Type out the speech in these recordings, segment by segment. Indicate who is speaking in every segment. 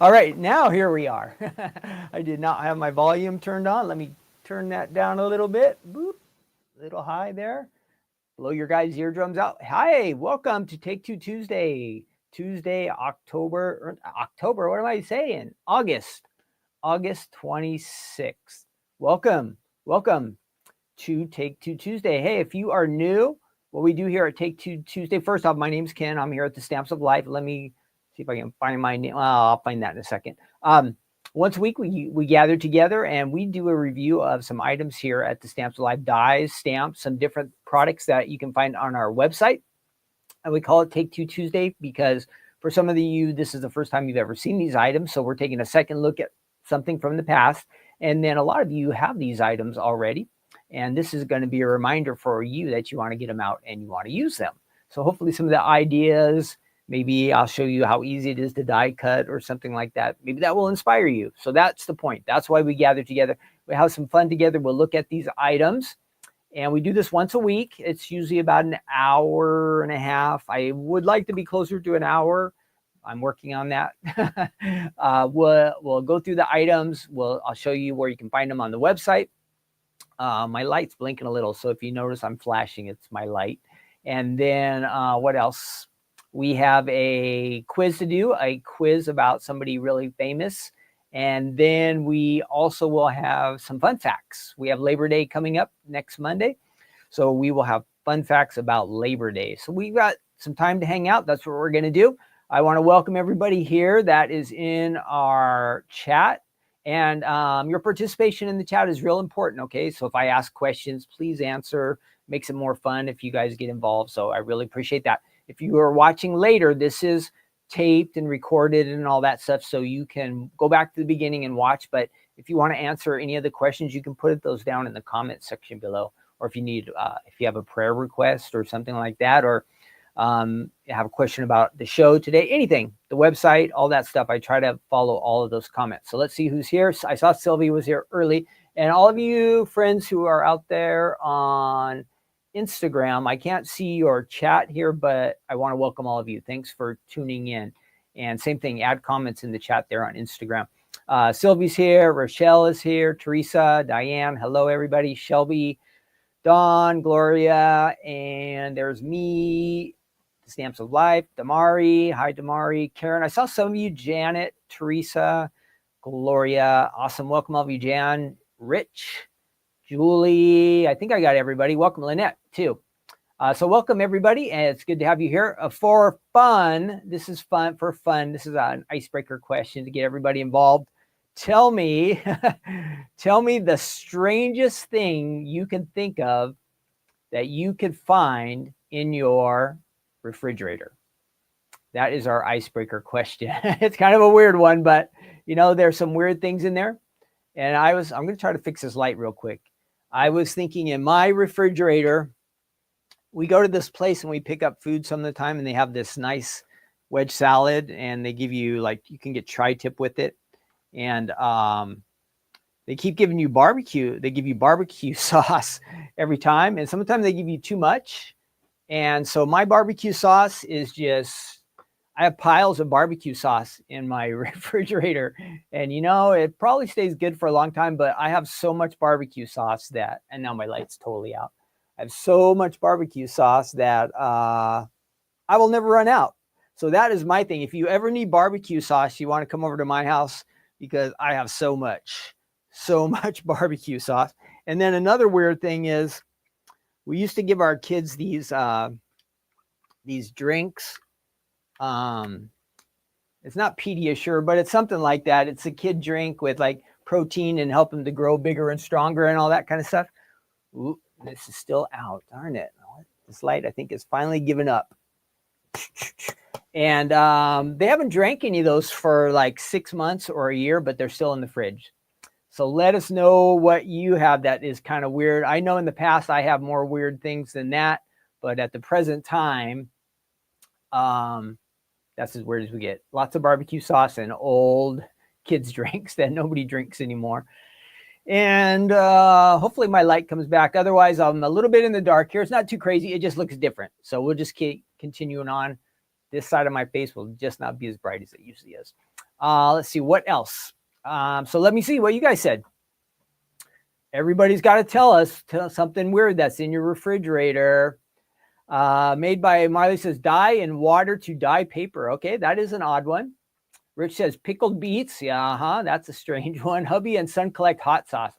Speaker 1: All right, now here we are. I did not have my volume turned on. Let me turn that down a little bit. Boop, a little high there. Blow your guys' eardrums out. Hi, welcome to Take Two Tuesday. October, what am I saying? August 26th. Welcome to Take Two Tuesday. Hey, if you are new, what we do here at Take Two Tuesday, first off, my name's Ken. I'm here at the Stamps of Life. Let me see if I can find my name. Well, I'll find that in a second. Once a week, we gather together and we do a review of some items here at the Stamps of Life, dies, stamps, some different products that you can find on our website. And we call it Take Two Tuesday because for some of you, this is the first time you've ever seen these items. So we're taking a second look at something from the past. And then a lot of you have these items already. And this is going to be a reminder for you that you want to get them out and you want to use them. So hopefully some of the ideas, maybe I'll show you how easy it is to die cut or something like that. Maybe that will inspire you. So that's the point. That's why we gather together. We have some fun together. We'll look at these items. And we do this once a week. It's usually about an hour and a half. I would like to be closer to an hour. I'm working on that. We'll go through the items. I'll show you where you can find them on the website. My light's blinking a little, so if you notice I'm flashing, it's my light. And then what else? We have a quiz to do, a quiz about somebody really famous. And then we also will have some fun facts. We have Labor Day coming up next Monday. So we will have fun facts about Labor Day. So we've got some time to hang out. That's what we're going to do. I want to welcome everybody here that is in our chat. And your participation in the chat is real important, okay? So if I ask questions, please answer. Makes it more fun if you guys get involved. So I really appreciate that. If you are watching later, this is taped and recorded and all that stuff, so you can go back to the beginning and watch. But if you want to answer any of the questions, you can put those down in the comment section below. Or if you need, if you have a prayer request or something like that, or you have a question about the show today, anything, the website, all that stuff, I try to follow all of those comments. So let's see who's here. I saw Sylvie was here early. And all of you friends who are out there on Instagram, I can't see your chat here, but I want to welcome all of you. Thanks for tuning in. And same thing, add comments in the chat there on Instagram. Sylvie's here, Rochelle is here, Teresa, Diane, hello everybody, Shelby, Dawn, Gloria, and there's me, the Stamps of Life, Damari, hi Damari, Karen, I saw some of you, Janet, Teresa, Gloria, awesome, welcome all of you, Jan, Rich, Julie, I think I got everybody. Welcome, Lynette, too. So welcome, everybody, and it's good to have you here. For fun, this is fun, for fun. This is an icebreaker question to get everybody involved. Tell me, tell me the strangest thing you can think of that you could find in your refrigerator. That is our icebreaker question. It's kind of a weird one, but, you know, there's some weird things in there. And I'm going to try to fix this light real quick. I was thinking in my refrigerator, we go to this place and we pick up food some of the time, and they have this nice wedge salad, and they give you, like, you can get tri-tip with it. And they keep giving you barbecue. They give you barbecue sauce every time. And sometimes they give you too much. And so my barbecue sauce is just, I have piles of barbecue sauce in my refrigerator, and you know, it probably stays good for a long time, but I have so much barbecue sauce that, and now my light's totally out. I have so much barbecue sauce that I will never run out. So that is my thing. If you ever need barbecue sauce, you want to come over to my house, because I have so much barbecue sauce. And then another weird thing is, we used to give our kids these drinks. It's not Pediasure, but it's something like that. It's a kid drink with like protein and help them to grow bigger and stronger and all that kind of stuff. Ooh, this is still out, darn it. This light, I think, is finally given up. And they haven't drank any of those for like 6 months or a year, but they're still in the fridge. So let us know what you have that is kind of weird. I know in the past I have more weird things than that, but at the present time, that's as weird as we get. Lots of barbecue sauce and old kids drinks that nobody drinks anymore. And hopefully my light comes back. Otherwise, I'm a little bit in the dark here. It's not too crazy. It just looks different. So we'll just keep continuing on. This side of my face will just not be as bright as it usually is. Let's see, what else? So let me see what you guys said. Everybody's got to tell something weird that's in your refrigerator. Made by Marley says, dye in water to dye paper. Okay, that is an odd one. Rich says pickled beets. Yeah, that's a strange one. Hubby and son collect hot sauce.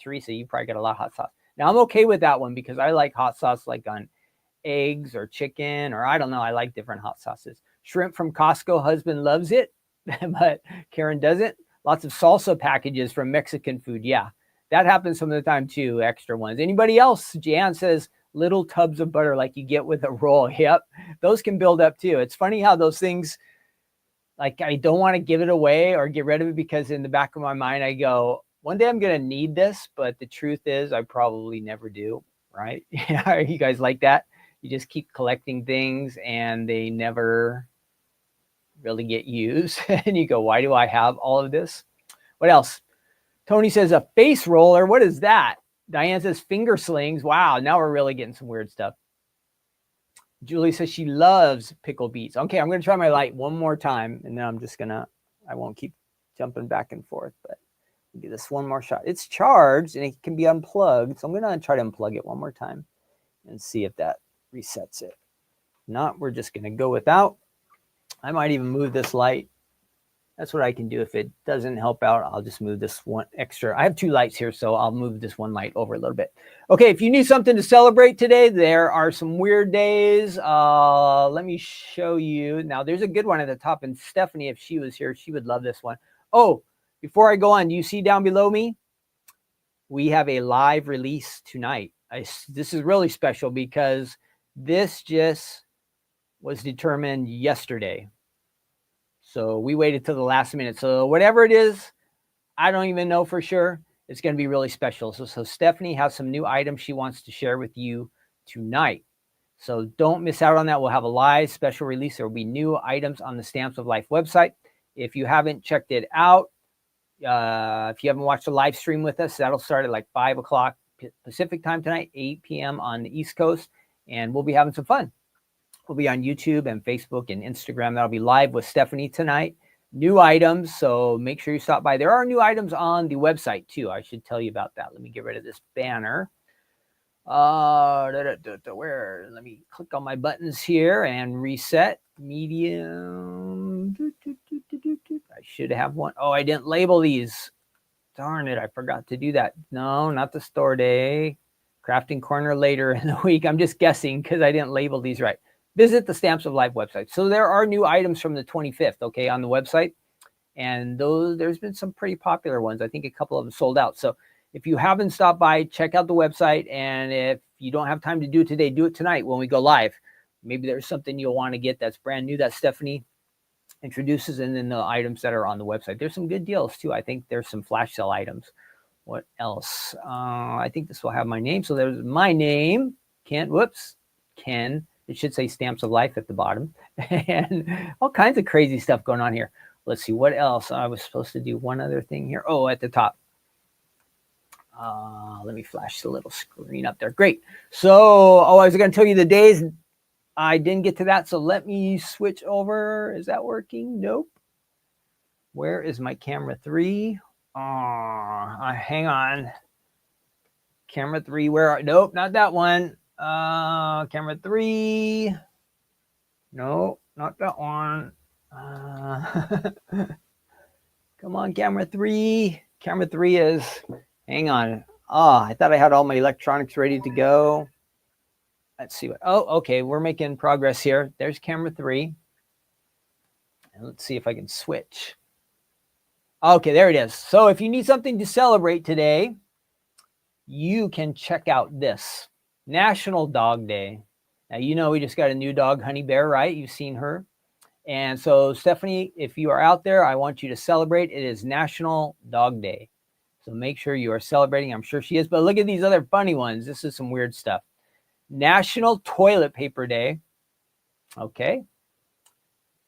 Speaker 1: Teresa, you probably got a lot of hot sauce. Now I'm okay with that one because I like hot sauce like on eggs or chicken, or I don't know. I like different hot sauces. Shrimp from Costco. Husband loves it, but Karen doesn't. Lots of salsa packages from Mexican food. Yeah, that happens some of the time too. Extra ones. Anybody else? Jan says little tubs of butter like you get with a roll. Yep, those can build up too. It's funny how those things, like, I don't want to give it away or get rid of it, because in the back of my mind I go, one day I'm going to need this, but the truth is I probably never do, right? Are you guys like that? You just keep collecting things and they never really get used. And you go, why do I have all of this? What else? Tony says a face roller. What is that? Diane says finger slings. Wow, now we're really getting some weird stuff. Julie says she loves pickled beets. Okay, I'm going to try my light one more time, and then I'm just going to, I won't keep jumping back and forth, but I'll give this one more shot. It's charged, and it can be unplugged, so I'm going to try to unplug it one more time and see if that resets it. If not, we're just going to go without. I might even move this light That's what I can do. If it doesn't help out, I'll just move this one extra. I have 2 lights here, so I'll move this one light over a little bit. Okay, if you need something to celebrate today, there are some weird days. Let me show you. Now, there's a good one at the top, and Stephanie, if she was here, she would love this one. Oh, before I go on, do you see down below me? We have a live release tonight. This is really special because this just was determined yesterday. So we waited till the last minute. So whatever it is, I don't even know for sure. It's going to be really special. So Stephanie has some new items she wants to share with you tonight. So don't miss out on that. We'll have a live special release. There will be new items on the Stamps of Life website. If you haven't checked it out, if you haven't watched the live stream with us, that'll start at like 5 o'clock Pacific time tonight, 8 p.m. on the East Coast. And we'll be having some fun. We'll be on YouTube and Facebook and Instagram. That'll be live with Stephanie tonight. New items, so make sure you stop by. There are new items on the website too. I should tell you about that. Let me get rid of this banner. Where? Let me click on my buttons here and reset. Medium. I should have one. Oh, I didn't label these. Darn it, I forgot to do that. No, not the store day. Crafting corner later in the week. I'm just guessing because I didn't label these right. Visit the Stamps of Life website. So there are new items from the 25th, okay, on the website. And there's been some pretty popular ones. I think a couple of them sold out. So if you haven't stopped by, check out the website. And if you don't have time to do it today, do it tonight when we go live. Maybe there's something you'll want to get that's brand new that Stephanie introduces, and then the items that are on the website. There's some good deals too. I think there's some flash sale items. What else? I think this will have my name. So there's my name, Ken. Whoops, Ken. It should say Stamps of Life at the bottom. And all kinds of crazy stuff going on here. Let's see, what else? I was supposed to do one other thing here. Oh, at the top. Let me flash the little screen up there. Great. So, I was going to tell you the days. I didn't get to that, so let me switch over. Is that working? Nope. Where is my camera 3? Hang on. Camera 3, nope, not that one. Camera 3. No, not that one. Come on, camera 3. Camera 3 is, hang on. I thought I had all my electronics ready to go. Let's see what, okay, we're making progress here. There's camera 3. And let's see if I can switch. Okay, there it is. So if you need something to celebrate today, you can check out this. National Dog Day. Now, you know we just got a new dog, Honey Bear, right? You've seen her. And so, Stephanie, if you are out there, I want you to celebrate. It is National Dog Day. So make sure you are celebrating. I'm sure she is. But look at these other funny ones. This is some weird stuff. National Toilet Paper Day. Okay.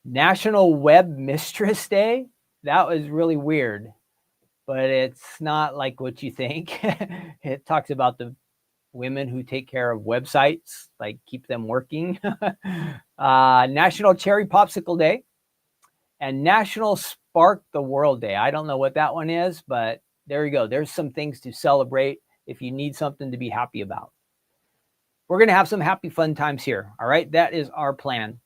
Speaker 1: National Web Mistress Day. That was really weird. But it's not like what you think. It talks about the women who take care of websites, like keep them working. National Cherry Popsicle Day and National Spark the World Day. I don't know what that one is, but there you go. There's some things to celebrate if you need something to be happy about. We're going to have some happy fun times here. All right. That is our plan.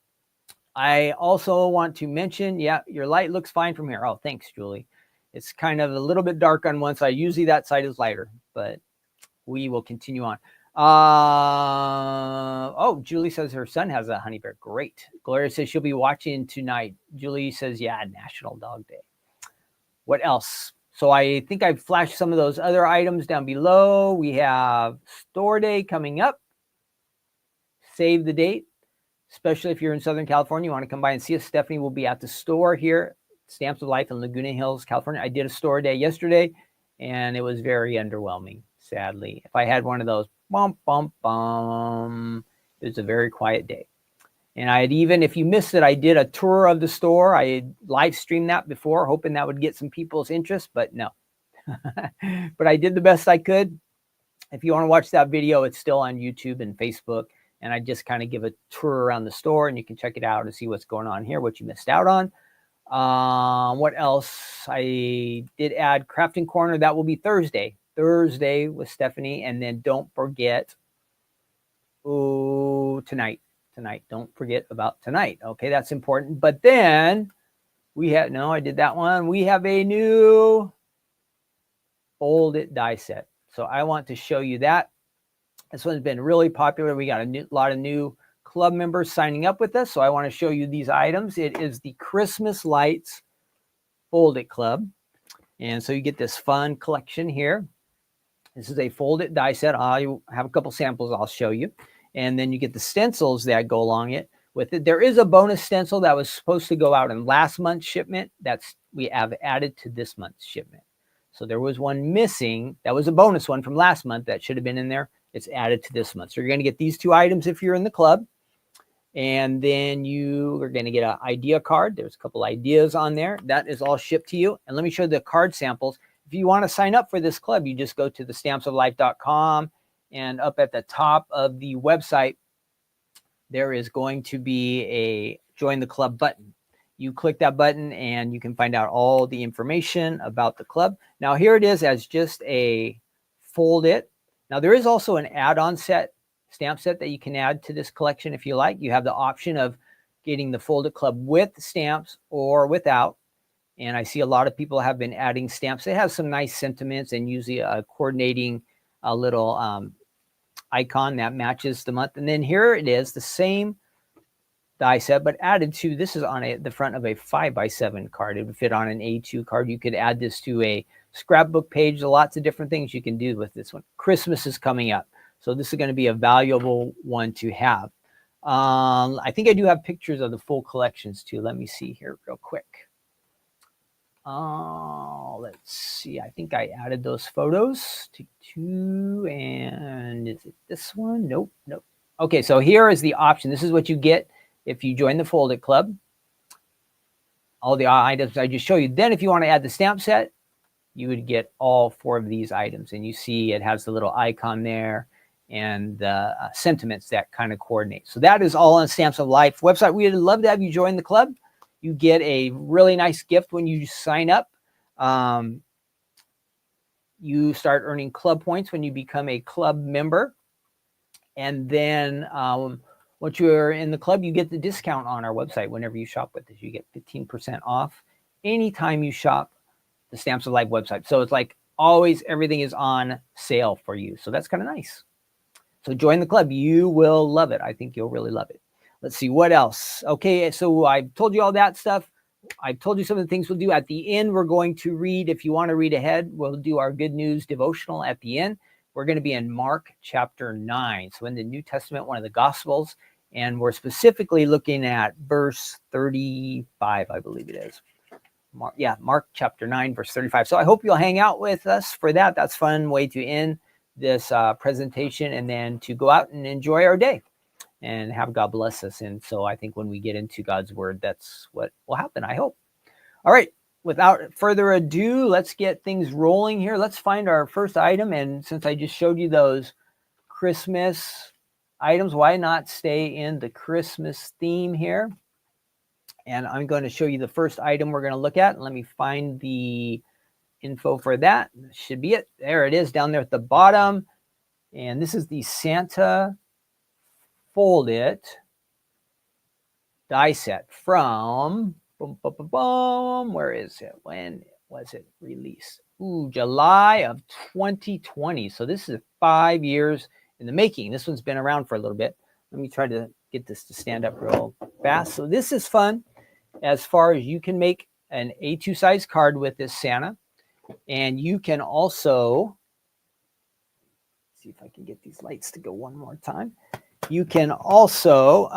Speaker 1: I also want to mention, yeah, your light looks fine from here. Oh, thanks, Julie. It's kind of a little bit dark on one side. Usually that side is lighter, but we will continue on. Julie says her son has a honey bear. Great. Gloria says she'll be watching tonight. Julie says, yeah, National Dog Day. What else? So I think I've flashed some of those other items down below. We have Store Day coming up. Save the date, especially if you're in Southern California. You want to come by and see us. Stephanie will be at the store here, Stamps of Life in Laguna Hills, California. I did a store day yesterday, and it was very underwhelming, sadly. If I had one of those, bum, bum, bum, it was a very quiet day. And I had even, if you missed it, I did a tour of the store. I had live streamed that before, hoping that would get some people's interest, but no. But I did the best I could. If you want to watch that video, it's still on YouTube and Facebook. And I just kind of give a tour around the store, and you can check it out and see what's going on here, what you missed out on. What else? I did add Crafting Corner. That will be Thursday with Stephanie. And then don't forget, tonight. Don't forget about tonight. Okay, that's important. But then No, I did that one. We have a new Fold It die set. So I want to show you that. This one's been really popular. We got a lot of new club members signing up with us. So I want to show you these items. It is the Christmas Lights Fold It Club. And so you get this fun collection here. This is a Fold It die set. I have a couple samples I'll show you. And then you get the stencils that go along it with it. There is a bonus stencil that was supposed to go out in last month's shipment. We have added to this month's shipment. So there was one missing. That was a bonus one from last month that should have been in there. It's added to this month. So you're going to get these two items if you're in the club. And then you are going to get an idea card. There's a couple ideas on there. That is all shipped to you. And let me show you the card samples. If you want to sign up for this club, you just go to the stampsoflife.com, and up at the top of the website, there is going to be a join the club button. You click that button and you can find out all the information about the club. Now here it is as just a Fold It. Now there is also an add-on stamp set that you can add to this collection if you like. You have the option of getting the Fold It Club with stamps or without. And I see a lot of people have been adding stamps. It has some nice sentiments and usually coordinating a little icon that matches the month. And then here it is, the same die set, but added to, this is on the front of a 5x7 card. It would fit on an A2 card. You could add this to a scrapbook page. Lots of different things you can do with this one. Christmas is coming up, so this is going to be a valuable one to have. I think I do have pictures of the full collections too. Let me see here real quick. Let's see. I think I added those photos to two, and is it this one? Nope. Okay, so here is the option. This is what you get if you join the Fold It Club. All the items I just showed you. Then if you want to add the stamp set, you would get all 4 of these items. And you see it has the little icon there and the sentiments that kind of coordinate. So that is all on Stamps of Life website. We'd love to have you join the club. You get a really nice gift when you sign up. You start earning club points when you become a club member. And then once you're in the club, you get the discount on our website whenever you shop with us. You get 15% off anytime you shop the Stamps of Life website. So it's like always everything is on sale for you. So that's kind of nice. So join the club. You will love it. I think you'll really love it. Let's see what else. Okay, so I've told you all that stuff. I've told you some of the things we'll do at the end. We're going to read, if you want to read ahead, we'll do our good news devotional at the end. We're going to be in Mark chapter 9. So in the New Testament, one of the Gospels, and we're specifically looking at verse 35, I believe it is. Mark chapter 9, verse 35. So I hope you'll hang out with us for that. That's a fun way to end this presentation and then to go out and enjoy our day and have God bless us. And so I think when we get into God's word, that's what will happen, I hope. All right. Without further ado, let's get things rolling here. Let's find our first item. And since I just showed you those Christmas items, why not stay in the Christmas theme here? And I'm going to show you the first item we're going to look at. Let me find the info for that. Should be it. There it is down there at the bottom. And this is the Santa Fold It die set from, where is it? When was it released? July of 2020. So this is 5 years in the making. This one's been around for a little bit. Let me try to get this to stand up real fast. So this is fun as far as you can make an A2 size card with this Santa. And you can also, see if I can get these lights to go one more time. You can also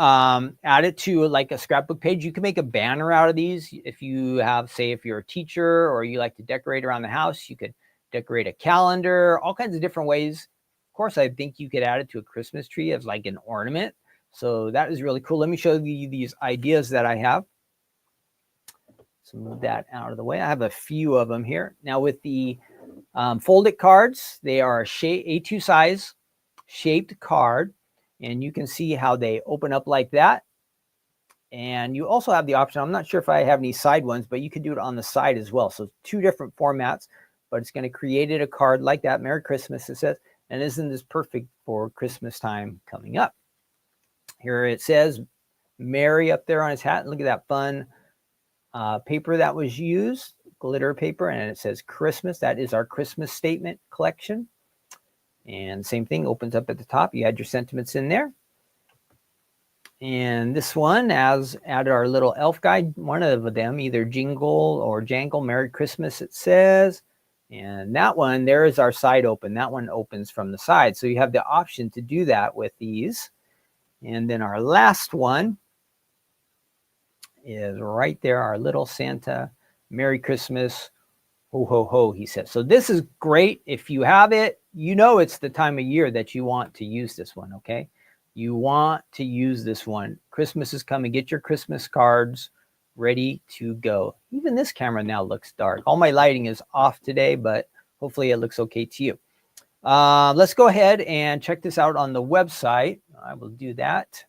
Speaker 1: add it to like a scrapbook page. You can make a banner out of these. If you have, say, if you're a teacher or you like to decorate around the house, you could decorate a calendar, all kinds of different ways. Of course, I think you could add it to a Christmas tree as like an ornament. So that is really cool. Let me show you these ideas that I have. So move that out of the way. I have a few of them here. Now with the Fold It cards, they are a A2 size shaped card. And you can see how they open up like that. And you also have the option, I'm not sure if I have any side ones, but you could do it on the side as well. So 2 different formats, but it's going to create a card like that. Merry Christmas, it says. And isn't this perfect for Christmas time coming up? Here it says Merry up there on his hat. Look at that fun paper that was used, glitter paper, and it says Christmas. That is our Christmas statement collection. And same thing, opens up at the top. You had your sentiments in there. And this one has added our little elf guide, one of them, either jingle or jangle, Merry Christmas, it says. And that one, there is our side open. That one opens from the side. So you have the option to do that with these. And then our last one is right there, our little Santa, Merry Christmas, ho, ho, ho, he says. So this is great. If you have it, you know it's the time of year that you want to use this one, okay? You want to use this one. Christmas is coming. Get your Christmas cards ready to go. Even this camera now looks dark. All my lighting is off today, but hopefully it looks okay to you. Let's go ahead and check this out on the website. I will do that.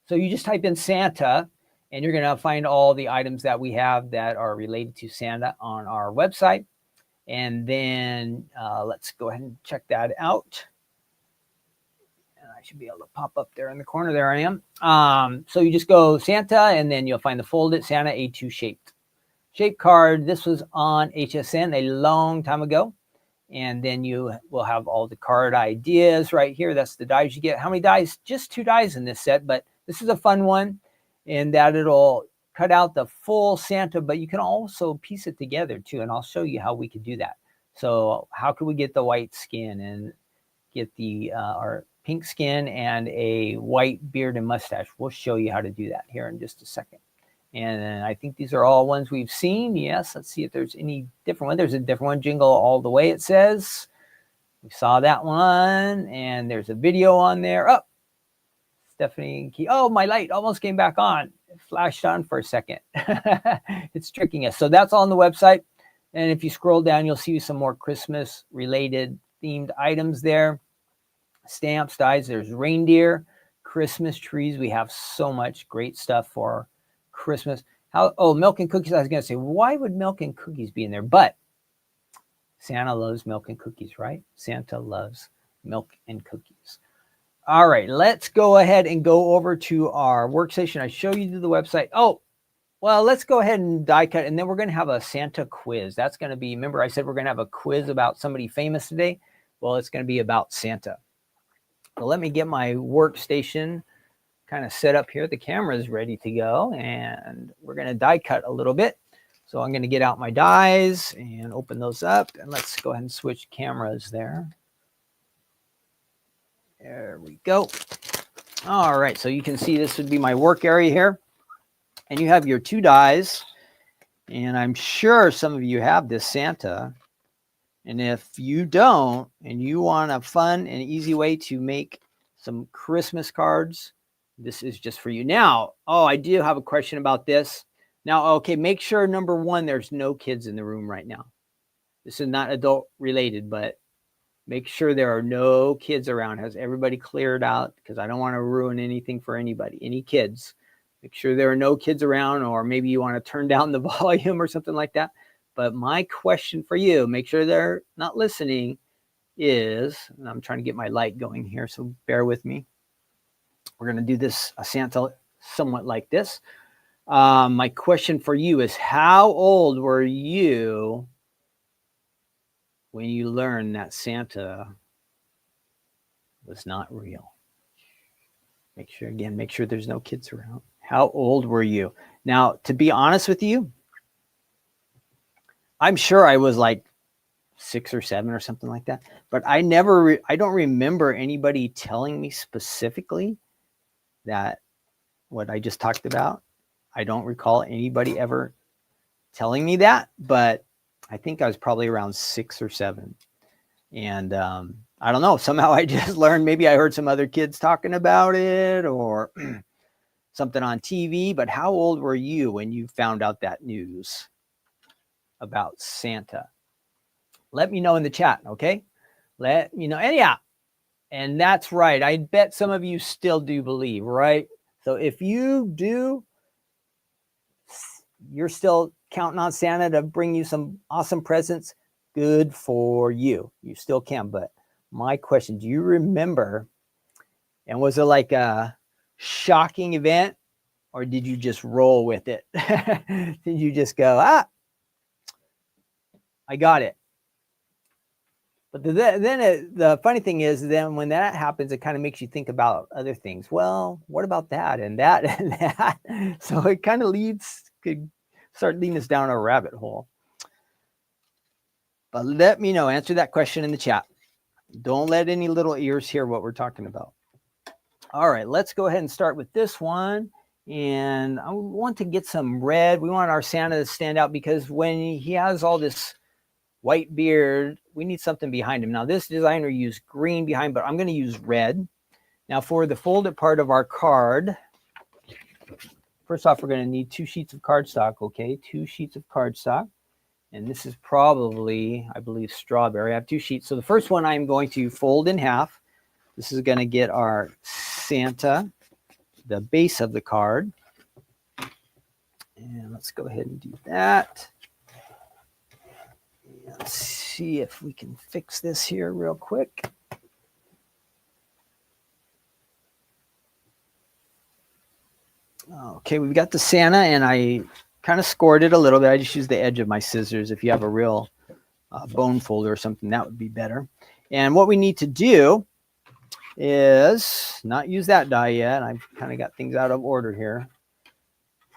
Speaker 1: So you just type in Santa, and you're going to find all the items that we have that are related to Santa on our website. And then let's go ahead and check that out. And I should be able to pop up there in the corner. There I am. So you just go Santa, and then you'll find the folded Santa A2 shape card. This was on HSN a long time ago. And then you will have all the card ideas right here. That's the dies you get. How many dies? Just 2 dies in this set, but this is a fun one, in that it'll cut out the full Santa, but you can also piece it together too. And I'll show you how we could do that. So how could we get the white skin and get the our pink skin and a white beard and mustache? We'll show you how to do that here in just a second. And I think these are all ones we've seen. Yes, let's see if there's any different one. There's a different one, Jingle All the Way, it says. We saw that one, and there's a video on there. Oh, Stephanie Key. Oh, my light almost came back on. It flashed on for a second. It's tricking us. So that's on the website. And if you scroll down, you'll see some more Christmas-related themed items there. Stamps, dies. There's reindeer, Christmas trees. We have so much great stuff for Christmas. Milk and cookies. I was going to say, why would milk and cookies be in there? But Santa loves milk and cookies, right? Santa loves milk and cookies. All right, let's go ahead and go over to our workstation. I show you the website. Oh, well, let's go ahead and die cut, and then we're going to have a Santa quiz. That's going to be, remember I said we're going to have a quiz about somebody famous today? Well, it's going to be about Santa. So let me get my workstation kind of set up here. The camera is ready to go, and we're going to die cut a little bit. So I'm going to get out my dies and open those up, and let's go ahead and switch cameras there. There we go. All right, so you can see this would be my work area here, and you have your 2 dies, and I'm sure some of you have this Santa, and if you don't, and you want a fun and easy way to make some Christmas cards, this is just for you. Now, I do have a question about this. Now, okay, make sure, number 1, there's no kids in the room right now. This is not adult related, but make sure there are no kids around. Has everybody cleared out? Because I don't want to ruin anything for anybody. Any kids. Make sure there are no kids around, or maybe you want to turn down the volume or something like that. But my question for you, make sure they're not listening, is, and I'm trying to get my light going here, so bear with me. We're going to do this, a Santa somewhat like this. My question for you is, how old were you when you learned that Santa was not real? Make sure there's no kids around. How old were you? Now, to be honest with you, I'm sure I was like 6 or 7 or something like that. But I don't remember anybody telling me specifically that what I just talked about. I don't recall anybody ever telling me that, but I think I was probably around 6 or 7. And I don't know, somehow I just learned, maybe I heard some other kids talking about it or something on TV. But how old were you when you found out that news about Santa? Let me know in the chat, okay? Let me know. And yeah, and that's right. I bet some of you still do believe, right? So if you do, you're still counting on Santa to bring you some awesome presents, good for you. You still can. But my question, do you remember, and was it like a shocking event Or did you just roll with it? Did you just go, ah, I got it? But the funny thing is, then when that happens, it kind of makes you think about other things. Well, what about that and that and that? So it kind of could start leading us down a rabbit hole. But let me know. Answer that question in the chat. Don't let any little ears hear what we're talking about. All right, let's go ahead and start with this one. And I want to get some red. We want our Santa to stand out because when he has all this white beard, we need something behind him. Now, this designer used green behind, but I'm going to use red. Now, for the folded part of our card, first off, we're going to need 2 sheets of cardstock, okay? 2 sheets of cardstock. And this is probably, I believe, strawberry. I have 2 sheets. So the first one I'm going to fold in half. This is going to get our Santa, the base of the card. And let's go ahead and do that. Let's see if we can fix this here real quick. Okay, we've got the Santa, and I kind of scored it a little bit. I just used the edge of my scissors. If you have a real bone folder or something, that would be better. And what we need to do is not use that die yet. I've kind of got things out of order here.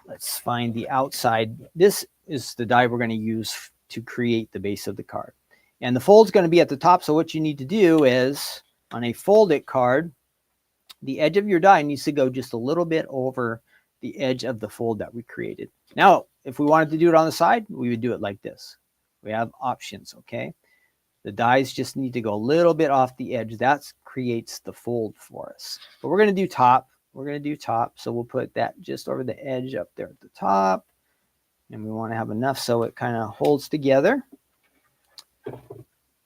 Speaker 1: Let's find the outside. This is the die we're going to use to create the base of the card. And the fold's going to be at the top. So what you need to do is, on a folded card, the edge of your die needs to go just a little bit over the edge of the fold that we created. Now, if we wanted to do it on the side, we would do it like this. We have options, okay? The dies just need to go a little bit off the edge. That creates the fold for us. But we're going to do top. We're going to do top. So we'll put that just over the edge up there at the top. And we want to have enough so it kind of holds together.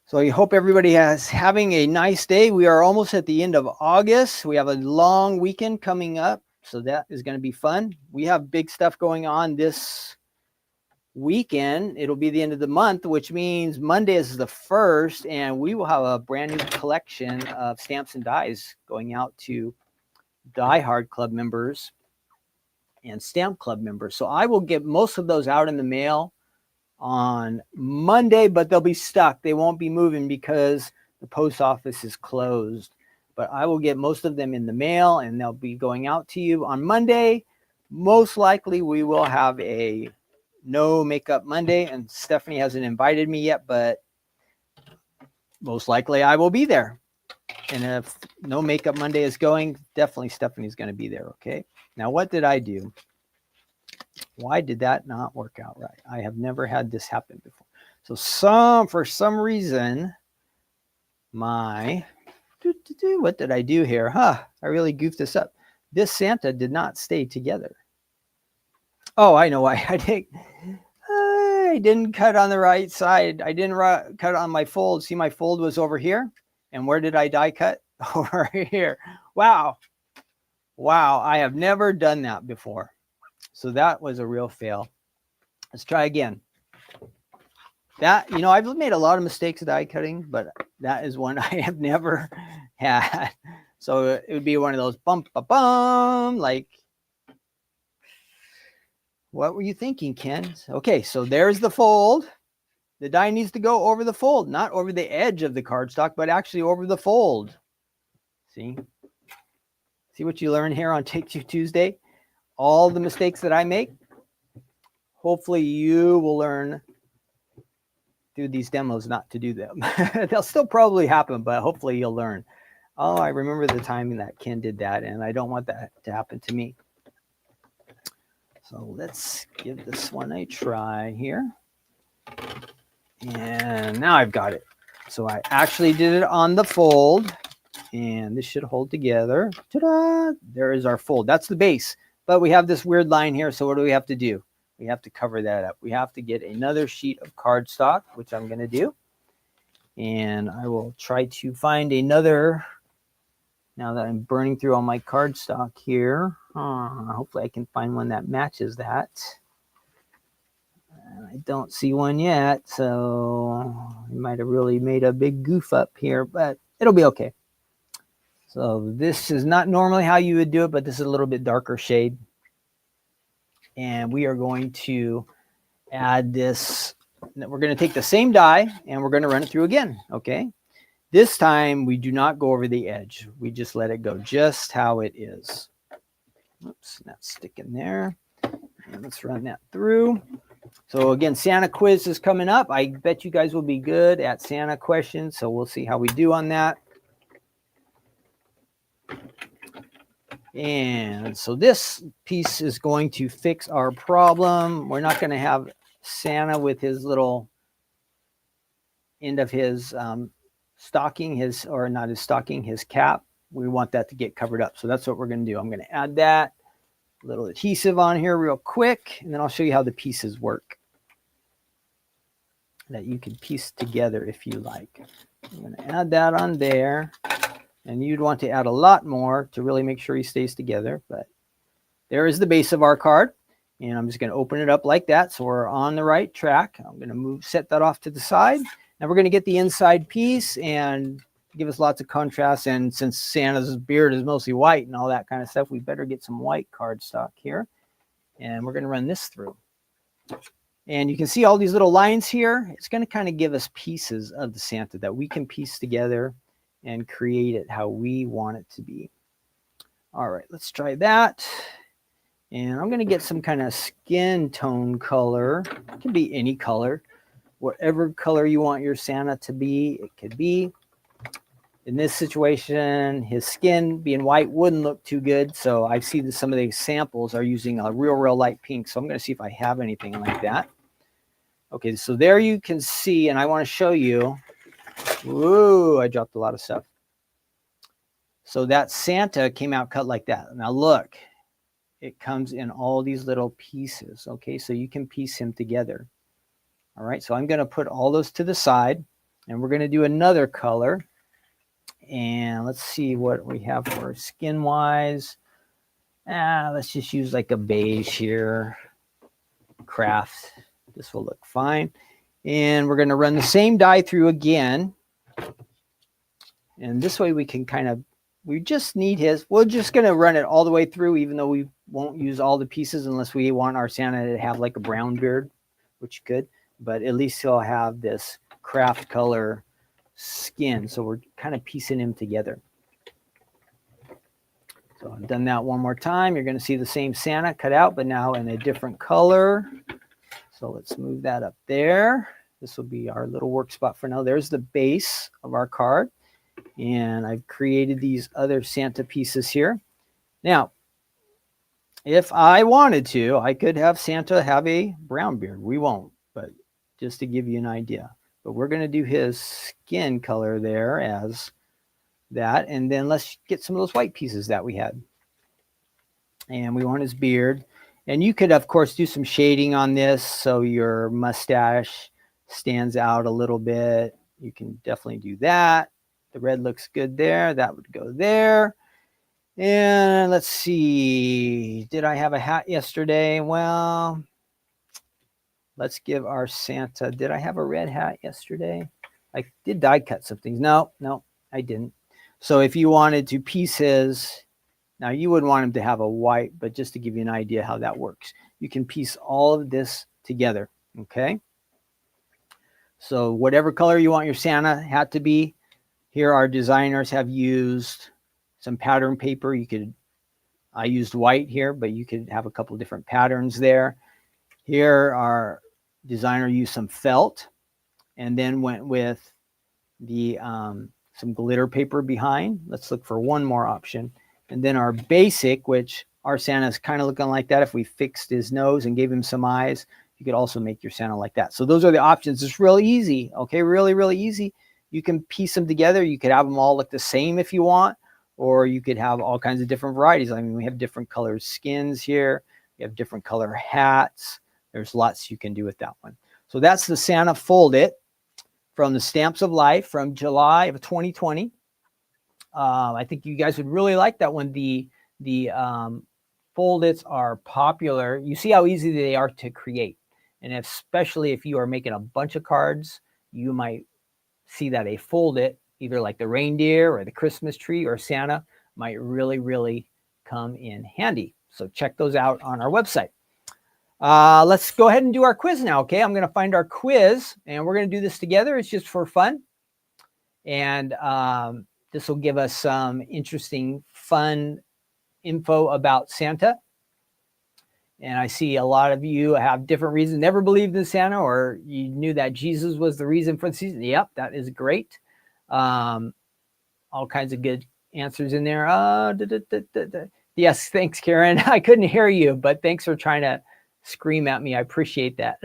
Speaker 1: So I hope everybody is having a nice day. We are almost at the end of August. We have a long weekend coming up. So that is going to be fun. We have big stuff going on this weekend. It'll be the end of the month, which means Monday is the 1st. And we will have a brand new collection of stamps and dies going out to Die Hard Club members and Stamp Club members. So I will get most of those out in the mail on Monday, but they'll be stuck. They won't be moving because the post office is closed. But I will get most of them in the mail, and they'll be going out to you on Monday. Most likely we will have a no makeup Monday, and Stephanie hasn't invited me yet, but most likely I will be there. And if no makeup Monday is going, definitely Stephanie's going to be there, okay? Now, what did I do? Why did that not work out right? I have never had this happen before. So for some reason, what did I do here? I really goofed this up. This Santa did not stay together. Oh, I know why. I didn't cut on the right side. I didn't cut on my fold. See, my fold was over here. And where did I die cut? Over here. Wow. I have never done that before. So that was a real fail. Let's try again. I've made a lot of mistakes die cutting, but that is one I have never had. So it would be one of those bump, like, what were you thinking, Ken? Okay, so there's the fold. The die needs to go over the fold, not over the edge of the cardstock, but actually over the fold. See what you learn here on Take Two Tuesday? All the mistakes that I make, hopefully you will learn through these demos not to do them. They'll still probably happen, but hopefully you'll learn. Oh, I remember the time that Ken did that, and I don't want that to happen to me. So let's give this one a try here. And now I've got it. So I actually did it on the fold, and this should hold together. Ta-da! There is our fold. That's the base. But we have this weird line here, so what do we have to do? We have to cover that up. We have to get another sheet of cardstock, which I'm going to do. And I will try to find another, now that I'm burning through all my cardstock here. Hopefully I can find one that matches that. I don't see one yet, so I might have really made a big goof up here, but it'll be okay. So this is not normally how you would do it, but this is a little bit darker shade. and we are going to add this. We're going to take the same die and we're going to run it through again. Okay. This time we do not go over the edge. We just let it go just how it is. Oops, not sticking there. And let's run that through. So again, Santa quiz is coming up. I bet you guys will be good at Santa questions. So we'll see how we do on that. And so this piece is going to fix our problem. We're not going to have Santa with his little end of his stocking, his cap. We want that to get covered up. So that's what we're going to do. I'm going to add that little adhesive on here real quick, and then I'll show you how the pieces work that you can piece together if you like. I'm going to add that on there, and you'd want to add a lot more to really make sure he stays together. But there is the base of our card, and I'm just going to open it up like that so we're on the right track. I'm going to set that off to the side. Now we're going to get the inside piece and give us lots of contrast. And since Santa's beard is mostly white and all that kind of stuff, we better get some white cardstock here. And we're going to run this through. And you can see all these little lines here. It's going to kind of give us pieces of the Santa that we can piece together and create it how we want it to be. All right, let's try that. And I'm going to get some kind of skin tone color. It can be any color. Whatever color you want your Santa to be, it could be. In this situation, his skin being white wouldn't look too good. So I see that some of these samples are using a real light pink. So I'm going to see if I have anything like that. Okay, so there you can see, and I want to show you. Whoa, I dropped a lot of stuff. So that Santa came out cut like that. Now look, it comes in all these little pieces. Okay, so you can piece him together. All right, so I'm going to put all those to the side, and we're going to do another color. And let's see what we have for skin wise. Let's just use like a beige here. Craft. This will look fine. And we're going to run the same die through again. And this way we can we just need his. We're just going to run it all the way through, even though we won't use all the pieces unless we want our Santa to have like a brown beard, which you could. But at least he'll have this craft color skin. So we're kind of piecing him together. So I've done that one more time. You're going to see the same Santa cut out, but now in a different color. So let's move that up there. This will be our little work spot for now. There's the base of our card. And I've created these other Santa pieces here. Now, if I wanted to, I could have Santa have a brown beard. We won't, but just to give you an idea. But we're going to do his skin color there as that. And then let's get some of those white pieces that we had. And we want his beard. And you could, of course, do some shading on this so your mustache stands out a little bit. You can definitely do that. The red looks good there. That would go there. And let's see. Did I have a hat yesterday? Well, let's give our Santa. Did I have a red hat yesterday? I did die cut some things. No, I didn't. So if you wanted to piece his, now you wouldn't want him to have a white, but just to give you an idea how that works, you can piece all of this together. Okay. So whatever color you want your Santa hat to be, here our designers have used some pattern paper. I used white here, but you could have a couple different patterns there. Here our designer used some felt and then went with the some glitter paper behind. Let's look for one more option. And then our basic, which our Santa is kind of looking like that. If we fixed his nose and gave him some eyes, you could also make your Santa like that. So those are the options. It's real easy. Okay, really easy. You can piece them together. You could have them all look the same if you want, or you could have all kinds of different varieties. I mean, we have different colored skins here. We have different color hats. There's lots you can do with that one. So that's the Santa Fold It from the Stamps of Life from July of 2020. I think you guys would really like that one. The Fold-Its are popular. You see how easy they are to create. And especially if you are making a bunch of cards, you might see that a Fold-It, either like the reindeer or the Christmas tree or Santa, might really come in handy. So check those out on our website. Let's go ahead and do our quiz now, okay? I'm going to find our quiz, and we're going to do this together. It's just for fun. And this will give us some interesting, fun info about Santa. And I see a lot of you have different reasons. Never believed in Santa, or you knew that Jesus was the reason for the season. Yep, that is great. All kinds of good answers in there. Yes, thanks, Karen. I couldn't hear you, but thanks for trying to scream at me. I appreciate that.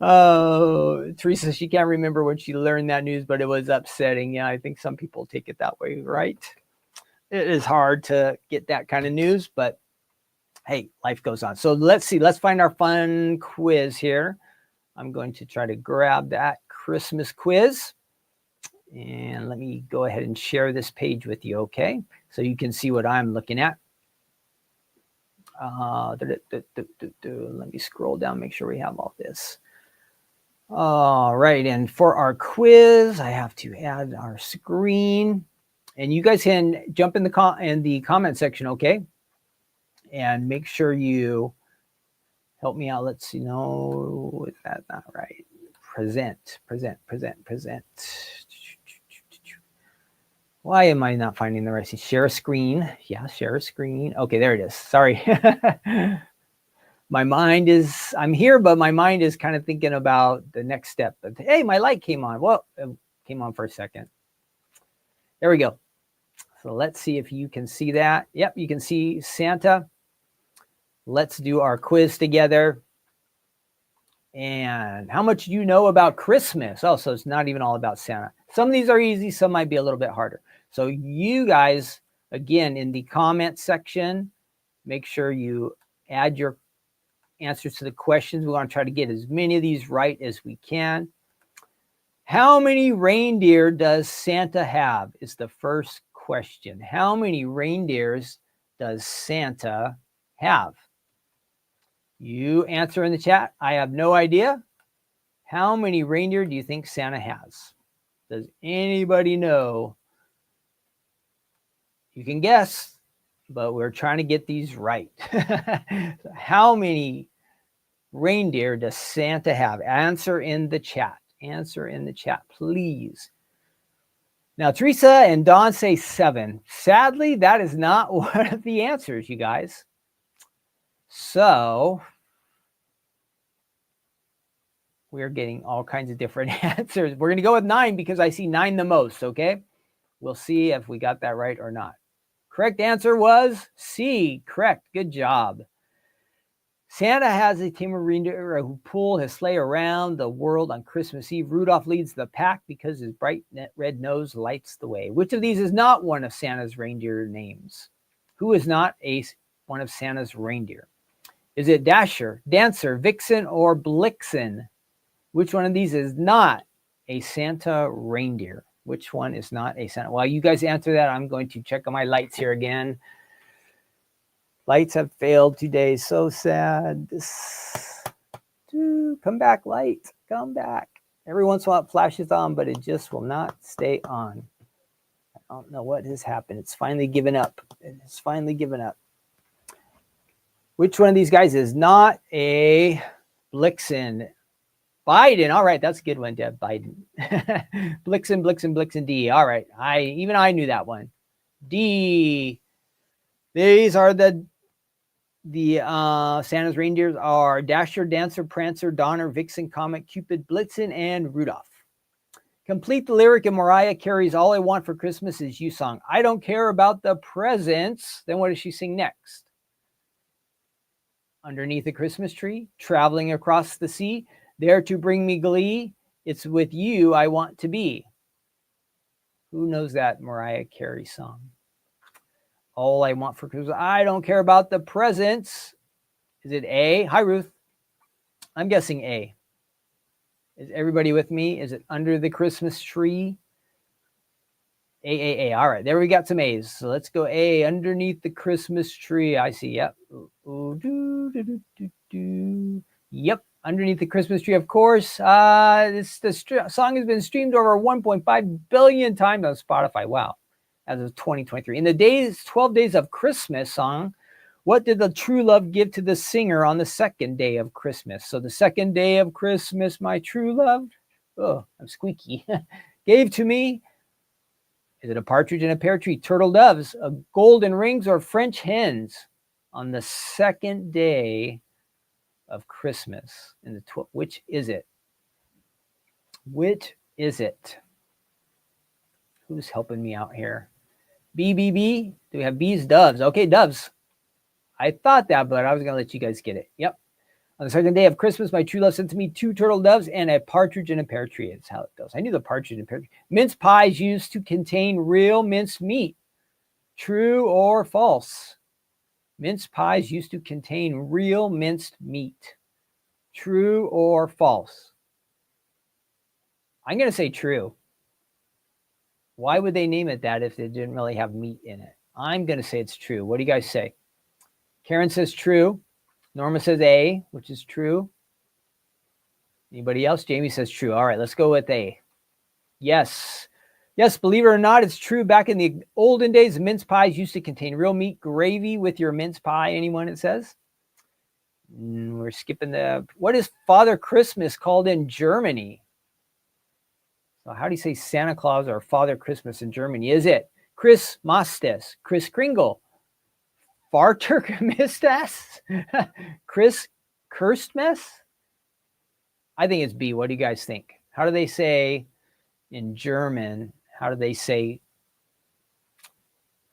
Speaker 1: Oh, Teresa, she can't remember when she learned that news, but it was upsetting. Yeah, I think some people take it that way, right? It is hard to get that kind of news, but hey, life goes on. So let's see. Let's find our fun quiz here. I'm going to try to grab that Christmas quiz. And let me go ahead and share this page with you, okay? So you can see what I'm looking at. Let me scroll down, make sure we have all this. All right, and for our quiz, I have to add our screen. And you guys can jump in the comment section, okay? And make sure you help me out. Let's see, no, is that not right? Present. Why am I not finding the right? Share a screen. Yeah, share a screen. Okay, there it is. Sorry. My mind is, I'm here, but my mind is kind of thinking about the next step. But, hey, my light came on. Well, it came on for a second. There we go. So let's see if you can see that. Yep, you can see Santa. Let's do our quiz together. And how much do you know about Christmas? Oh, so it's not even all about Santa. Some of these are easy. Some might be a little bit harder. So you guys, again, in the comment section, make sure you add your answers to the questions. We want to try to get as many of these right as we can. How many reindeer does Santa have is the first question. How many reindeers does Santa have? You answer in the chat. I have no idea. How many reindeer do you think Santa has? Does anybody know? You can guess, but we're trying to get these right. How many reindeer does Santa have? Answer in the chat. Answer in the chat, please. Now, Teresa and Dawn say 7. Sadly, that is not one of the answers, you guys. So we're getting all kinds of different answers. We're going to go with 9 because I see 9 the most, okay? We'll see if we got that right or not. Correct answer was C. Correct. Good job. Santa has a team of reindeer who pull his sleigh around the world on Christmas Eve. Rudolph leads the pack because his bright red nose lights the way. Which of these is not one of Santa's reindeer names? Who is not one of Santa's reindeer? Is it Dasher, Dancer, Vixen, or Blixen? Which one of these is not a Santa reindeer? Which one is not a Santa? While you guys answer that, I'm going to check on my lights here again. Lights have failed today. So sad. Come back, light. Come back. Every once in a while it flashes on, but it just will not stay on. I don't know what has happened. It's finally given up. It's finally given up. Which one of these guys is not a Blixen? Biden. All right, that's a good one, Deb. Biden. Blixen, D. All right. Even I knew that one. D. These are the Santa's reindeers are Dasher, Dancer, Prancer, Donner, Vixen, Comet, Cupid, Blitzen, and Rudolph. Complete the lyric in Mariah Carey's All I Want for Christmas Is You song. I don't care about the presents. Then what does she sing next? Underneath the Christmas tree, traveling across the sea, there to bring me glee. It's with you I want to be. Who knows that Mariah Carey song? All I want for Christmas. I don't care about the presents. Is it A? Hi, Ruth. I'm guessing A. Is everybody with me? Is it Under the Christmas Tree? A. All right, there we got some A's. So let's go A, Underneath the Christmas Tree. I see, yep. Yep, Underneath the Christmas Tree, of course. The song has been streamed over 1.5 billion times on Spotify. Wow, as of 2023. In the 12 Days of Christmas song, What did the true love give to the singer on the second day of Christmas? So the second day of Christmas, my true love, oh, I'm squeaky, gave to me. Is it a partridge in a pear tree, turtle doves, golden rings, or French hens on the second day of Christmas? Which is it? Which is it? Who's helping me out here? B. Do we have bees? Doves. Okay, doves. I thought that, but I was going to let you guys get it. Yep. On the second day of Christmas, my true love sent to me 2 turtle doves and a partridge in a pear tree. It's how it goes. I knew the partridge in a pear tree. Mince pies used to contain real minced meat. True or false? Mince pies used to contain real minced meat. True or false? I'm going to say true. Why would they name it that if it didn't really have meat in it? I'm going to say it's true. What do you guys say? Karen says true. Norma says A, which is true. Anybody else? Jamie says true. All right, let's go with A. Yes. Yes, believe it or not, it's true. Back in the olden days, mince pies used to contain real meat gravy with your mince pie. Anyone, it says? We're skipping the... What is Father Christmas called in Germany? So how do you say Santa Claus or Father Christmas in Germany? Is it Chris Mastes, Chris Kringle, Vater Mistas, Chris Kirstmas? I think it's B. What do you guys think? How do they say in German? How do they say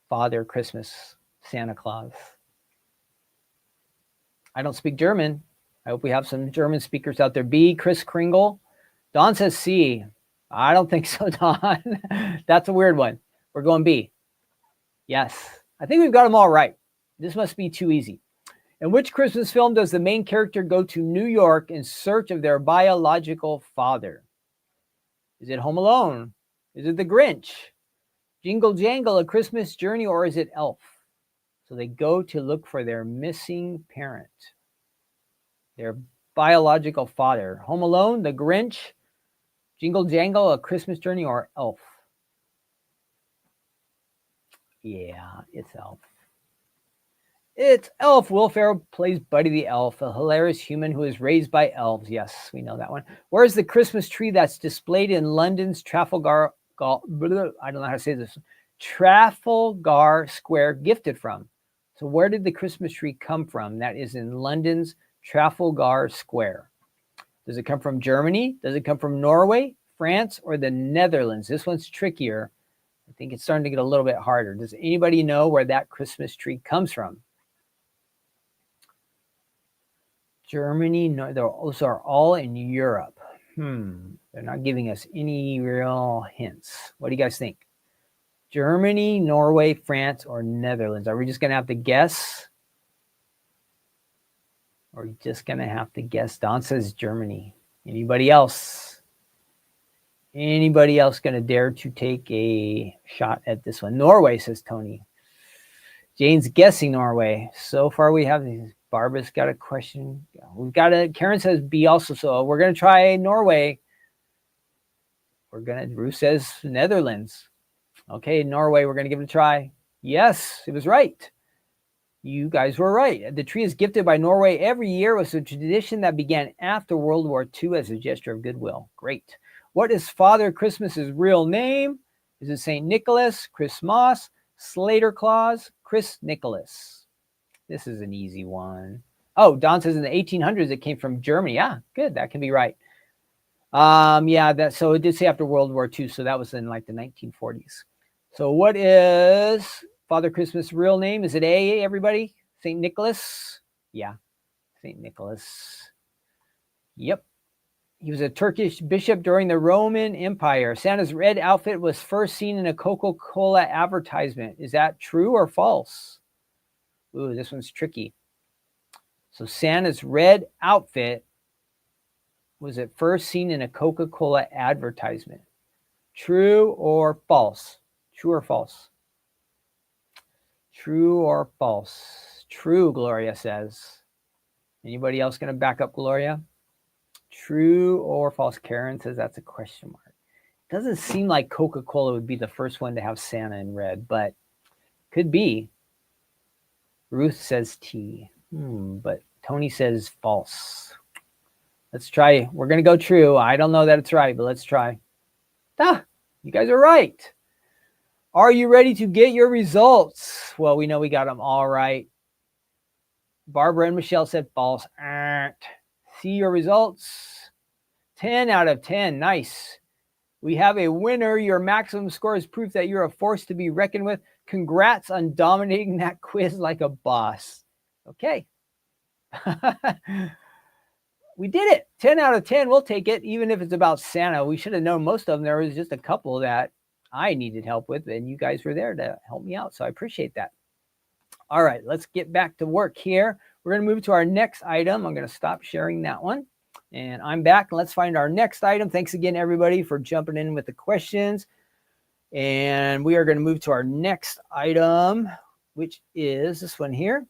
Speaker 1: Father Christmas, Santa Claus? I don't speak German. I hope we have some German speakers out there. B, Chris Kringle. Don says C. I don't think so, Don. That's a weird one. We're going B. Yes. I think we've got them all right. This must be too easy. In which Christmas film does the main character go to New York in search of their biological father? Is it Home Alone? Is it The Grinch? Jingle Jangle, A Christmas Journey, or is it Elf? So they go to look for their missing parent, their biological father. Home Alone, The Grinch, Jingle Jangle, A Christmas Journey, or Elf? Yeah, it's Elf. It's Elf. Will Ferrell plays Buddy the Elf, a hilarious human who is raised by elves. Yes, we know that one. Where is the Christmas tree that's displayed in London's Trafalgar? I don't know how to say this. Trafalgar Square gifted from? So where did the Christmas tree come from? That is in London's Trafalgar Square. Does it come from Germany? Does it come from Norway, France, or the Netherlands? This one's trickier. I think it's starting to get a little bit harder. Does anybody know where that Christmas tree comes from? Germany, no, those are all in Europe. They're not giving us any real hints. What do you guys think? Germany, Norway, France, or Netherlands? Are we just going to have to guess? Or are we just going to have to guess? Don says Germany. Anybody else? Anybody else going to dare to take a shot at this one? Norway, says Tony. Jane's guessing Norway. So far we have these. Barbara's got a question. We've got a... Karen says B also. So we're going to try Norway. Ruth says Netherlands. Okay, Norway, we're going to give it a try. Yes, it was right. You guys were right. The tree is gifted by Norway every year. It was a tradition that began after World War II as a gesture of goodwill. Great. What is Father Christmas's real name? Is it St. Nicholas, Christmas, Slater Claus, Chris Nicholas? This is an easy one. Oh, Don says in the 1800s it came from Germany. Yeah, good. That can be right. So it did say after World War II, so that was in like the 1940s. So what is Father Christmas' real name? Is it A, everybody? St. Nicholas? Yeah, St. Nicholas. Yep. He was a Turkish bishop during the Roman Empire. Santa's red outfit was first seen in a Coca-Cola advertisement. Is that true or false? Ooh, this one's tricky. So Santa's red outfit was at first seen in a Coca-Cola advertisement. True or false? True or false? True or false? True, Gloria says. Anybody else going to back up Gloria? True or false? Karen says that's a question mark. Doesn't seem like Coca-Cola would be the first one to have Santa in red, but could be. Ruth says T. But Tony says false. Let's try. We're going to go true. I don't know that it's right, but let's try. You guys are right. Are you ready to get your results? Well, we know we got them all right. Barbara and Michelle said false. See your results. 10 out of 10. Nice. We have a winner. Your maximum score is proof that you're a force to be reckoned with. Congrats on dominating that quiz like a boss. Okay. We did it. 10 out of 10. We'll take it, even if it's about Santa. We should have known most of them. There was just a couple that I needed help with, and you guys were there to help me out. So I appreciate that. All right, let's get back to work here. We're going to move to our next item. I'm going to stop sharing that one. And I'm back. Let's find our next item. Thanks again, everybody, for jumping in with the questions. And we are going to move to our next item, which is this one here.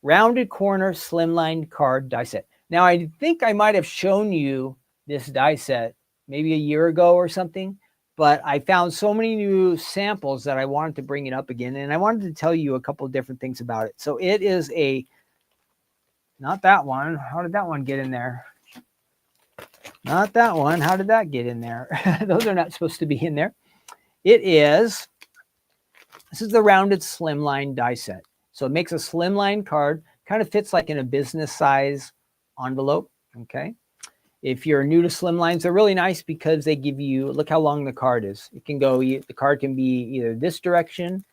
Speaker 1: Rounded corner slimline card die set. Now, I think I might have shown you this die set maybe a year ago or something, but I found so many new samples that I wanted to bring it up again, and I wanted to tell you a couple of different things about it. So it is not that one. How did that one get in there? Not that one. How did that get in there? Those are not supposed to be in there. This is the rounded slimline die set. So it makes a slimline card, kind of fits like in a business size envelope, okay? If you're new to slimlines, they're really nice because they give you, look how long the card is. It can go, the card can be either this direction,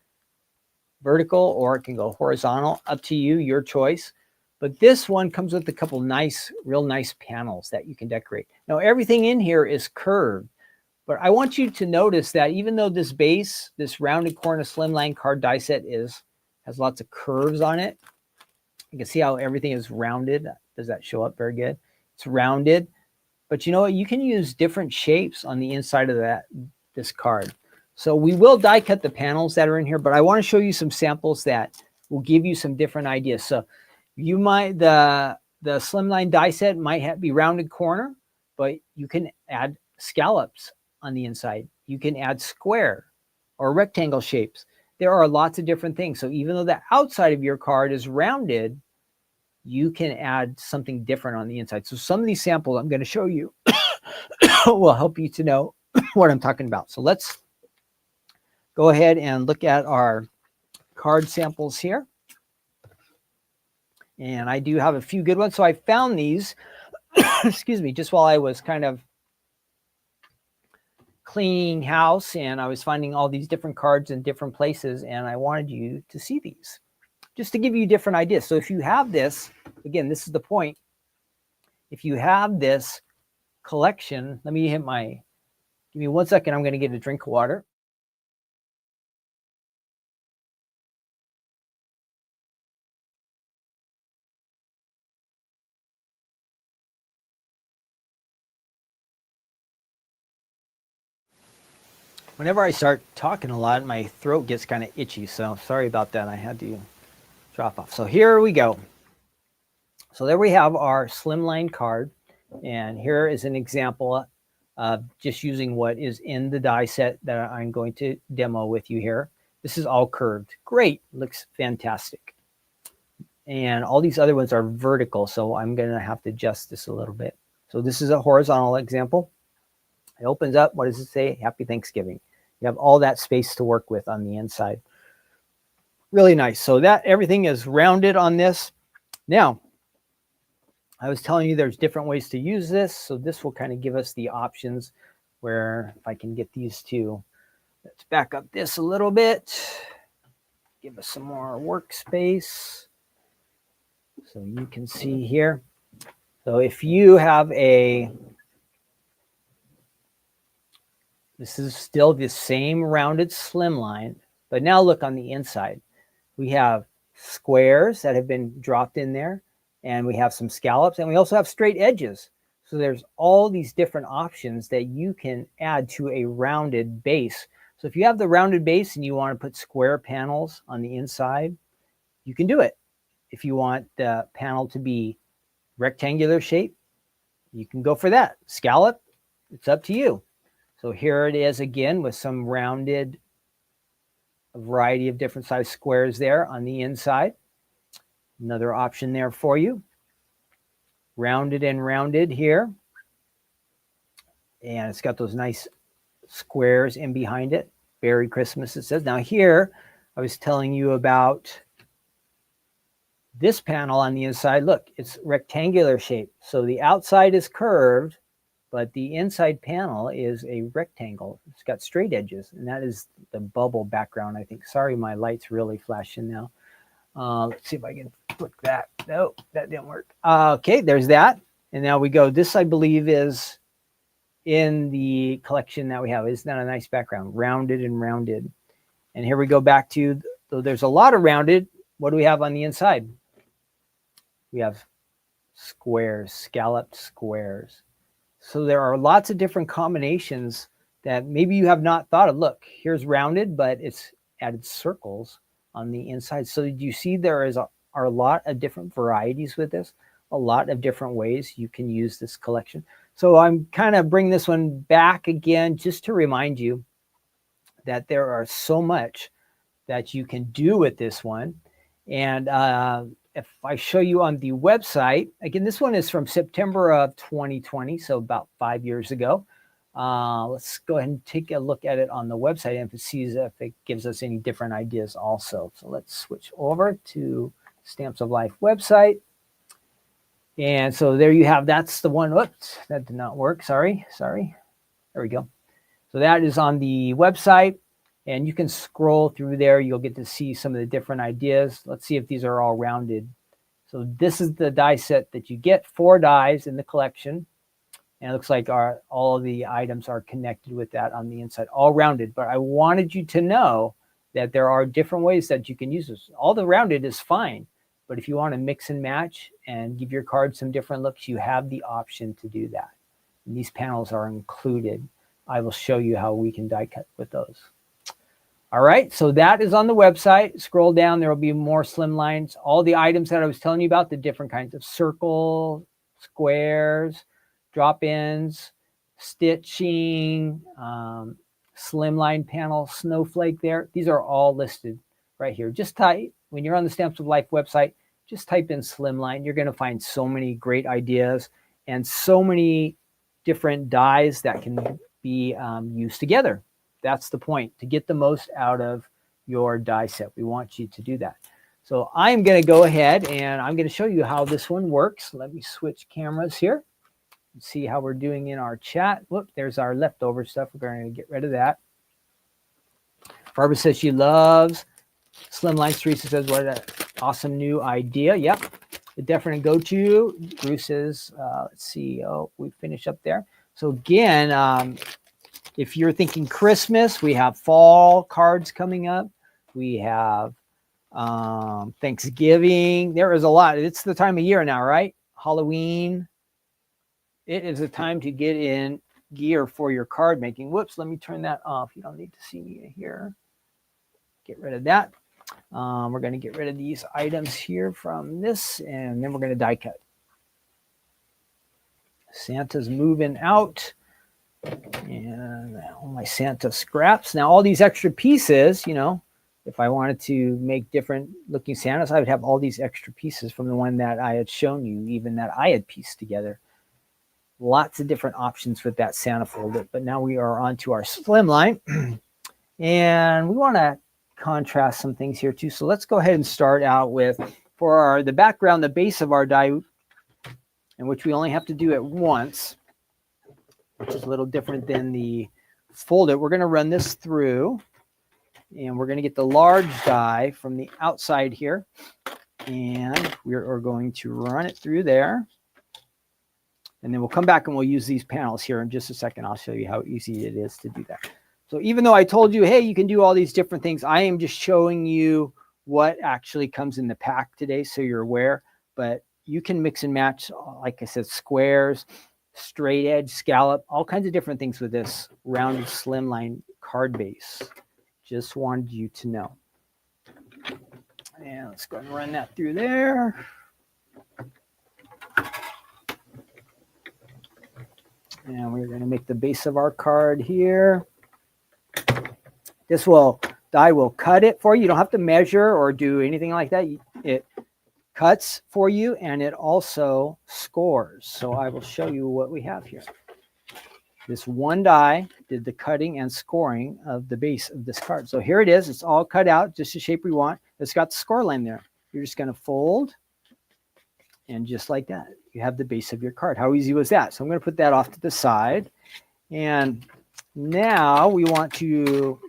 Speaker 1: vertical, or it can go horizontal, up to you, your choice. But this one comes with a couple nice, real nice panels that you can decorate. Now, everything in here is curved, but I want you to notice that even though this base, this rounded corner slimline card die set has lots of curves on it, you can see how everything is rounded. Does that show up very good? It's rounded, but you know what? You can use different shapes on the inside of this card. So we will die cut the panels that are in here, but I want to show you some samples that will give you some different ideas. So you might, the slimline die set might be rounded corner, but you can add scallops on the inside. You can add square or rectangle shapes. There are lots of different things. So even though the outside of your card is rounded, you can add something different on the inside. So some of these samples I'm going to show you will help you to know what I'm talking about. So let's go ahead and look at our card samples here. And I do have a few good ones. So I found these, excuse me, just while I was kind of cleaning house, and I was finding all these different cards in different places, and I wanted you to see these just to give you different ideas. So if you have this, again, this is the point. If you have this collection, give me 1 second. I'm going to get a drink of water. Whenever I start talking a lot, my throat gets kind of itchy. So sorry about that. I had to drop off. So here we go. So there we have our slimline card. And here is an example of just using what is in the die set that I'm going to demo with you here. This is all curved. Great. Looks fantastic. And all these other ones are vertical. So I'm going to have to adjust this a little bit. So this is a horizontal example. It opens up. What does it say? Happy Thanksgiving. You have all that space to work with on the inside. Really nice. So that everything is rounded on this. Now, I was telling you there's different ways to use this. So this will kind of give us the options where if I can get these two. Let's back up this a little bit. Give us some more workspace. So you can see here. So if you have this is still the same rounded slimline, but now look on the inside. We have squares that have been dropped in there, and we have some scallops, and we also have straight edges. So there's all these different options that you can add to a rounded base. So if you have the rounded base and you want to put square panels on the inside, you can do it. If you want the panel to be rectangular shape, you can go for that. Scallop, it's up to you. So here it is again with some rounded, a variety of different size squares there on the inside. Another option there for you. Rounded and rounded here. And it's got those nice squares in behind it. Merry Christmas, it says. Now here, I was telling you about this panel on the inside. Look, it's rectangular shape. So the outside is curved, but the inside panel is a rectangle. It's got straight edges, and that is the bubble background, I think. Sorry, my light's really flashing now. Let's see if I can click that. No, that didn't work. Okay, there's that. And now we go. This, I believe, is in the collection that we have. Isn't that a nice background? Rounded and rounded. And here we go back to, so there's a lot of rounded. What do we have on the inside? We have squares, scalloped squares. So there are lots of different combinations that maybe you have not thought of. Look, here's rounded, but it's added circles on the inside. So you see there are a lot of different varieties with this, a lot of different ways you can use this collection. So I'm kind of bringing this one back again just to remind you that there are so much that you can do with this one. And if I show you on the website, again, this one is from September of 2020, so about 5 years ago. Let's go ahead and take a look at it on the website and if it gives us any different ideas also. So let's switch over to Stamps of Life website. And so there you have, that's the one. Whoops, that did not work. Sorry. There we go. So that is on the website, and you can scroll through there. You'll get to see some of the different ideas. Let's see if these are all rounded. So this is the die set that you get, 4 dies in the collection. And it looks like all of the items are connected with that on the inside, all rounded. But I wanted you to know that there are different ways that you can use this. All the rounded is fine. But if you want to mix and match and give your card some different looks, you have the option to do that. And these panels are included. I will show you how we can die cut with those. All right, so that is on the website. Scroll down, there will be more Slimlines. All the items that I was telling you about, the different kinds of circles, squares, drop-ins, stitching, Slimline panel, snowflake there. These are all listed right here. Just type, when you're on the Stamps of Life website, just type in Slimline. You're going to find so many great ideas and so many different dies that can be used together. That's the point, to get the most out of your die set. We want you to do that. So I'm going to go ahead and I'm going to show you how this one works. Let me switch cameras here and see how we're doing in our chat. Whoop, there's our leftover stuff. We're going to get rid of that. Barbara says she loves Slimline. Teresa says, what an awesome new idea. Yep, the definite go-to. Bruce says, let's see. Oh, we finish up there. So again, if you're thinking Christmas, we have fall cards coming up. We have Thanksgiving. There is a lot. It's the time of year now, right? Halloween. It is a time to get in gear for your card making. Whoops, let me turn that off. You don't need to see me here. Get rid of that. We're going to get rid of these items here from this, and then we're going to die cut. Santa's moving out. And all my Santa scraps. Now, all these extra pieces, you know, if I wanted to make different looking Santas, I would have all these extra pieces from the one that I had shown you, even that I had pieced together. Lots of different options with that Santa folder. But now we are on to our Slimline. And we want to contrast some things here too. So let's go ahead and start out with, for the background, the base of our die, in which we only have to do it once, which is a little different than the folder. We're going to run this through, and we're going to get the large die from the outside here, and we're going to run it through there. And then we'll come back and we'll use these panels here in just a second. I'll show you how easy it is to do that. So even though I told you, hey, you can do all these different things, I am just showing you what actually comes in the pack today so you're aware. But you can mix and match, like I said, squares, straight edge, scallop, all kinds of different things with this rounded Slimline card base. Just wanted you to know. And let's go and run that through there. And we're going to make the base of our card here. Die will cut it for you. You don't have to measure or do anything like that. It cuts for you, and it also scores. So I will show you what we have here. This one die did the cutting and scoring of the base of this card. So here it is. It's all cut out, just the shape we want. It's got the score line there. You're just going to fold, and just like that, you have the base of your card. How easy was that? So I'm going to put that off to the side. And now we want to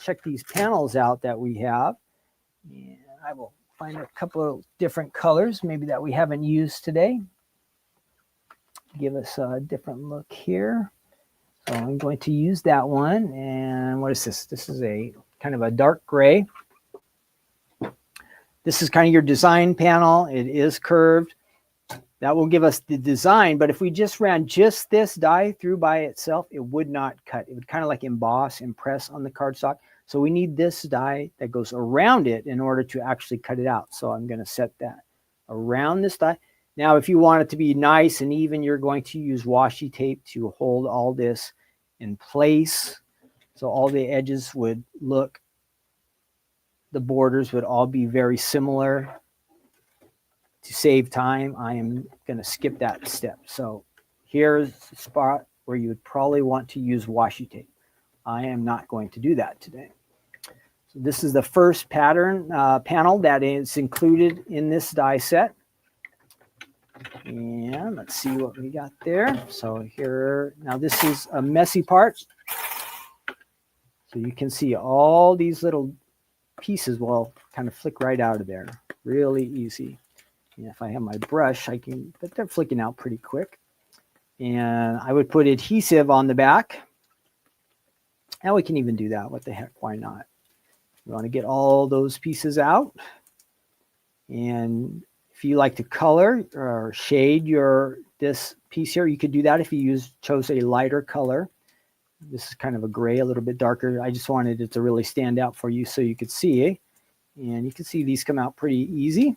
Speaker 1: check these panels out that we have. And I will find a couple of different colors, maybe that we haven't used today. Give us a different look here. So I'm going to use that one. And what is this? This is a kind of a dark gray. This is kind of your design panel. It is curved. That will give us the design, but if we just ran just this die through by itself, it would not cut. It would kind of like emboss, impress on the cardstock. So we need this die that goes around it in order to actually cut it out. So I'm going to set that around this die. Now, if you want it to be nice and even, you're going to use washi tape to hold all this in place. So all the edges would look, the borders would all be very similar. To save time, I am going to skip that step. So here's the spot where you would probably want to use washi tape. I am not going to do that today. So this is the first pattern panel that is included in this die set. And let's see what we got there. So here, now this is a messy part. So you can see all these little pieces will kind of flick right out of there. Really easy. And if I have my brush, I can, but they're flicking out pretty quick. And I would put adhesive on the back. And we can even do that. What the heck? Why not? You want to get all those pieces out. And if you like to color or shade this piece here, you could do that if you chose a lighter color. This is kind of a gray, a little bit darker. I just wanted it to really stand out for you so you could see. And you can see these come out pretty easy.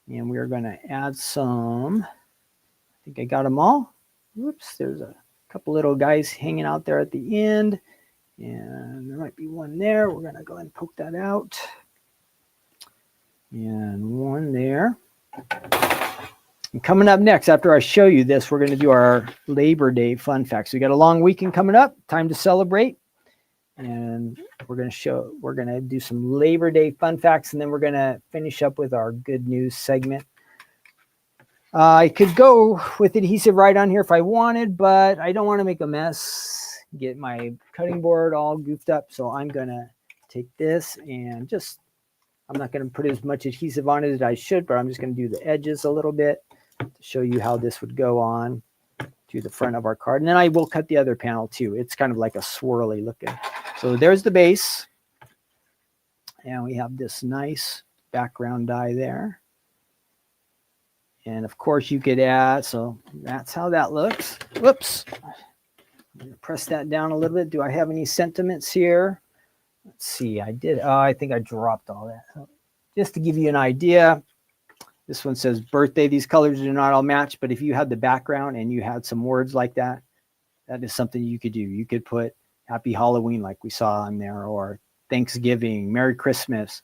Speaker 1: And we are going to add some, I think I got them all. Whoops, there's a couple little guys hanging out there at the end. And there might be one there. We're going to go ahead and poke that out. And one there. And coming up next, after I show you this, we're going to do our Labor Day fun facts. We got a long weekend coming up, time to celebrate. And we're going to do some Labor Day fun facts, and then we're going to finish up with our good news segment. I could go with adhesive right on here if I wanted, but I don't want to make a mess, get my cutting board all goofed up. So I'm going to take this and I'm not going to put as much adhesive on it as I should, but I'm just going to do the edges a little bit to show you how this would go on to the front of our card. And then I will cut the other panel too. It's kind of like a swirly looking. So there's the base. And we have this nice background die there. And of course you could add, so that's how that looks. Whoops. I'm going to press that down a little bit. Do I have any sentiments here? Let's see. I did. Oh, I think I dropped all that. So just to give you an idea, this one says birthday. These colors do not all match, but if you had the background and you had some words like that, that is something you could do. You could put Happy Halloween like we saw on there, or Thanksgiving, Merry Christmas.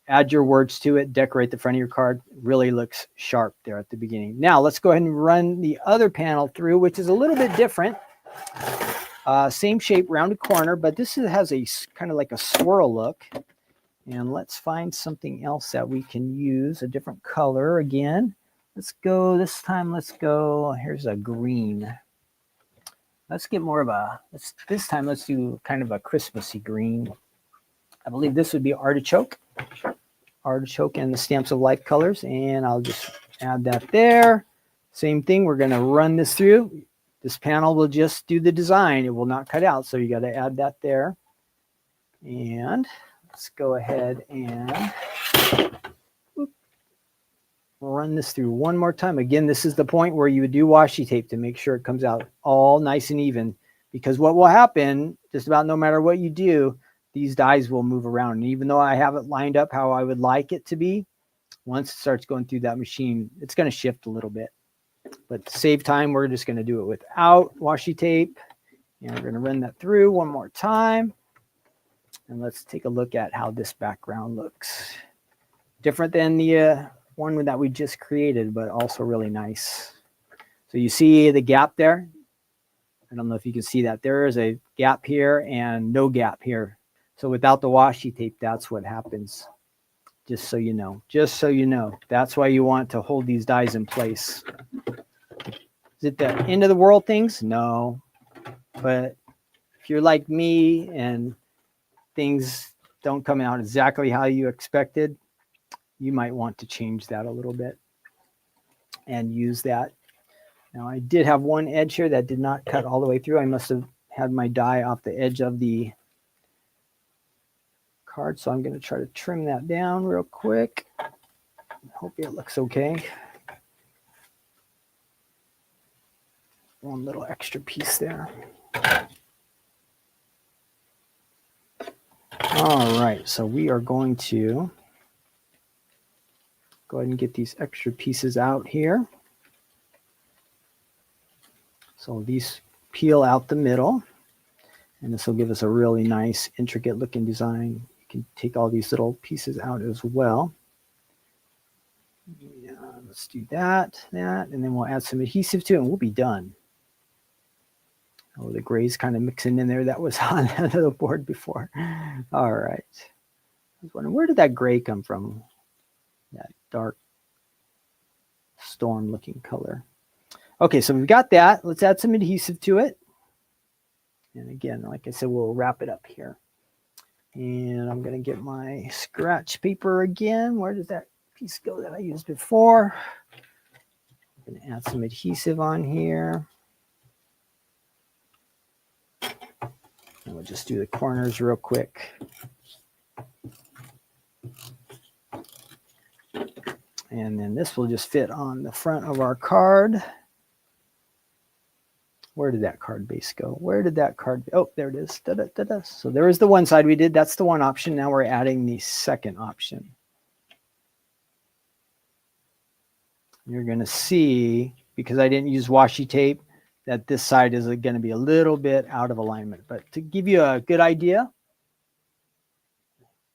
Speaker 1: Add your words to it, decorate the front of your card. It really looks sharp there at the beginning. Now let's go ahead and run the other panel through, which is a little bit different. Same shape, rounded corner, but this has a kind of like a swirl look. And let's find something else that we can use, a different color again. Let's go, this time let's go, here's a green. Let's get more of this time let's do kind of a Christmassy green. I believe this would be artichoke. Artichoke and the Stamps of Life colors. And I'll just add that there. Same thing, we're going to run this through. This panel will just do the design. It will not cut out, so you got to add that there. And let's go ahead and run this through one more time. Again, this is the point where you would do washi tape to make sure it comes out all nice and even, because what will happen, just about no matter what you do, these dies will move around. And even though I have it lined up how I would like it to be, once it starts going through that machine, it's going to shift a little bit. But to save time, we're just going to do it without washi tape. And we're going to run that through one more time. And let's take a look at how this background looks. Different than the one that we just created, but also really nice. So you see the gap there? I don't know if you can see that. There is a gap here and no gap here. So without the washi tape, that's what happens. Just so you know. Just so you know. That's why you want to hold these dies in place. Is it the end of the world things? No. But if you're like me and things don't come out exactly how you expected, you might want to change that a little bit and use that. Now I did have one edge here that did not cut all the way through. I must have had my die off the edge of the card, so I'm going to try to trim that down real quick. Hope it looks okay. One little extra piece there. All right, so we are going to go ahead and get these extra pieces out here. So these peel out the middle, and this will give us a really nice, intricate looking design. You can take all these little pieces out as well. Yeah, let's do that, and then we'll add some adhesive to it, and we'll be done. Oh, the gray's kind of mixing in there. That was on the board before. All right. I was wondering, where did that gray come from? That dark storm looking color. Okay, so we've got that. Let's add some adhesive to it. And again, like I said, we'll wrap it up here. And I'm going to get my scratch paper again. Where did that piece go that I used before? I'm going to add some adhesive on here. And we'll just do the corners real quick. And then this will just fit on the front of our card. Where did that card base go? Where did that card? Oh, there it is. Da, da, da, da. So there is the one side we did. That's the one option. Now we're adding the second option. You're going to see, because I didn't use washi tape, that this side is going to be a little bit out of alignment. But to give you a good idea,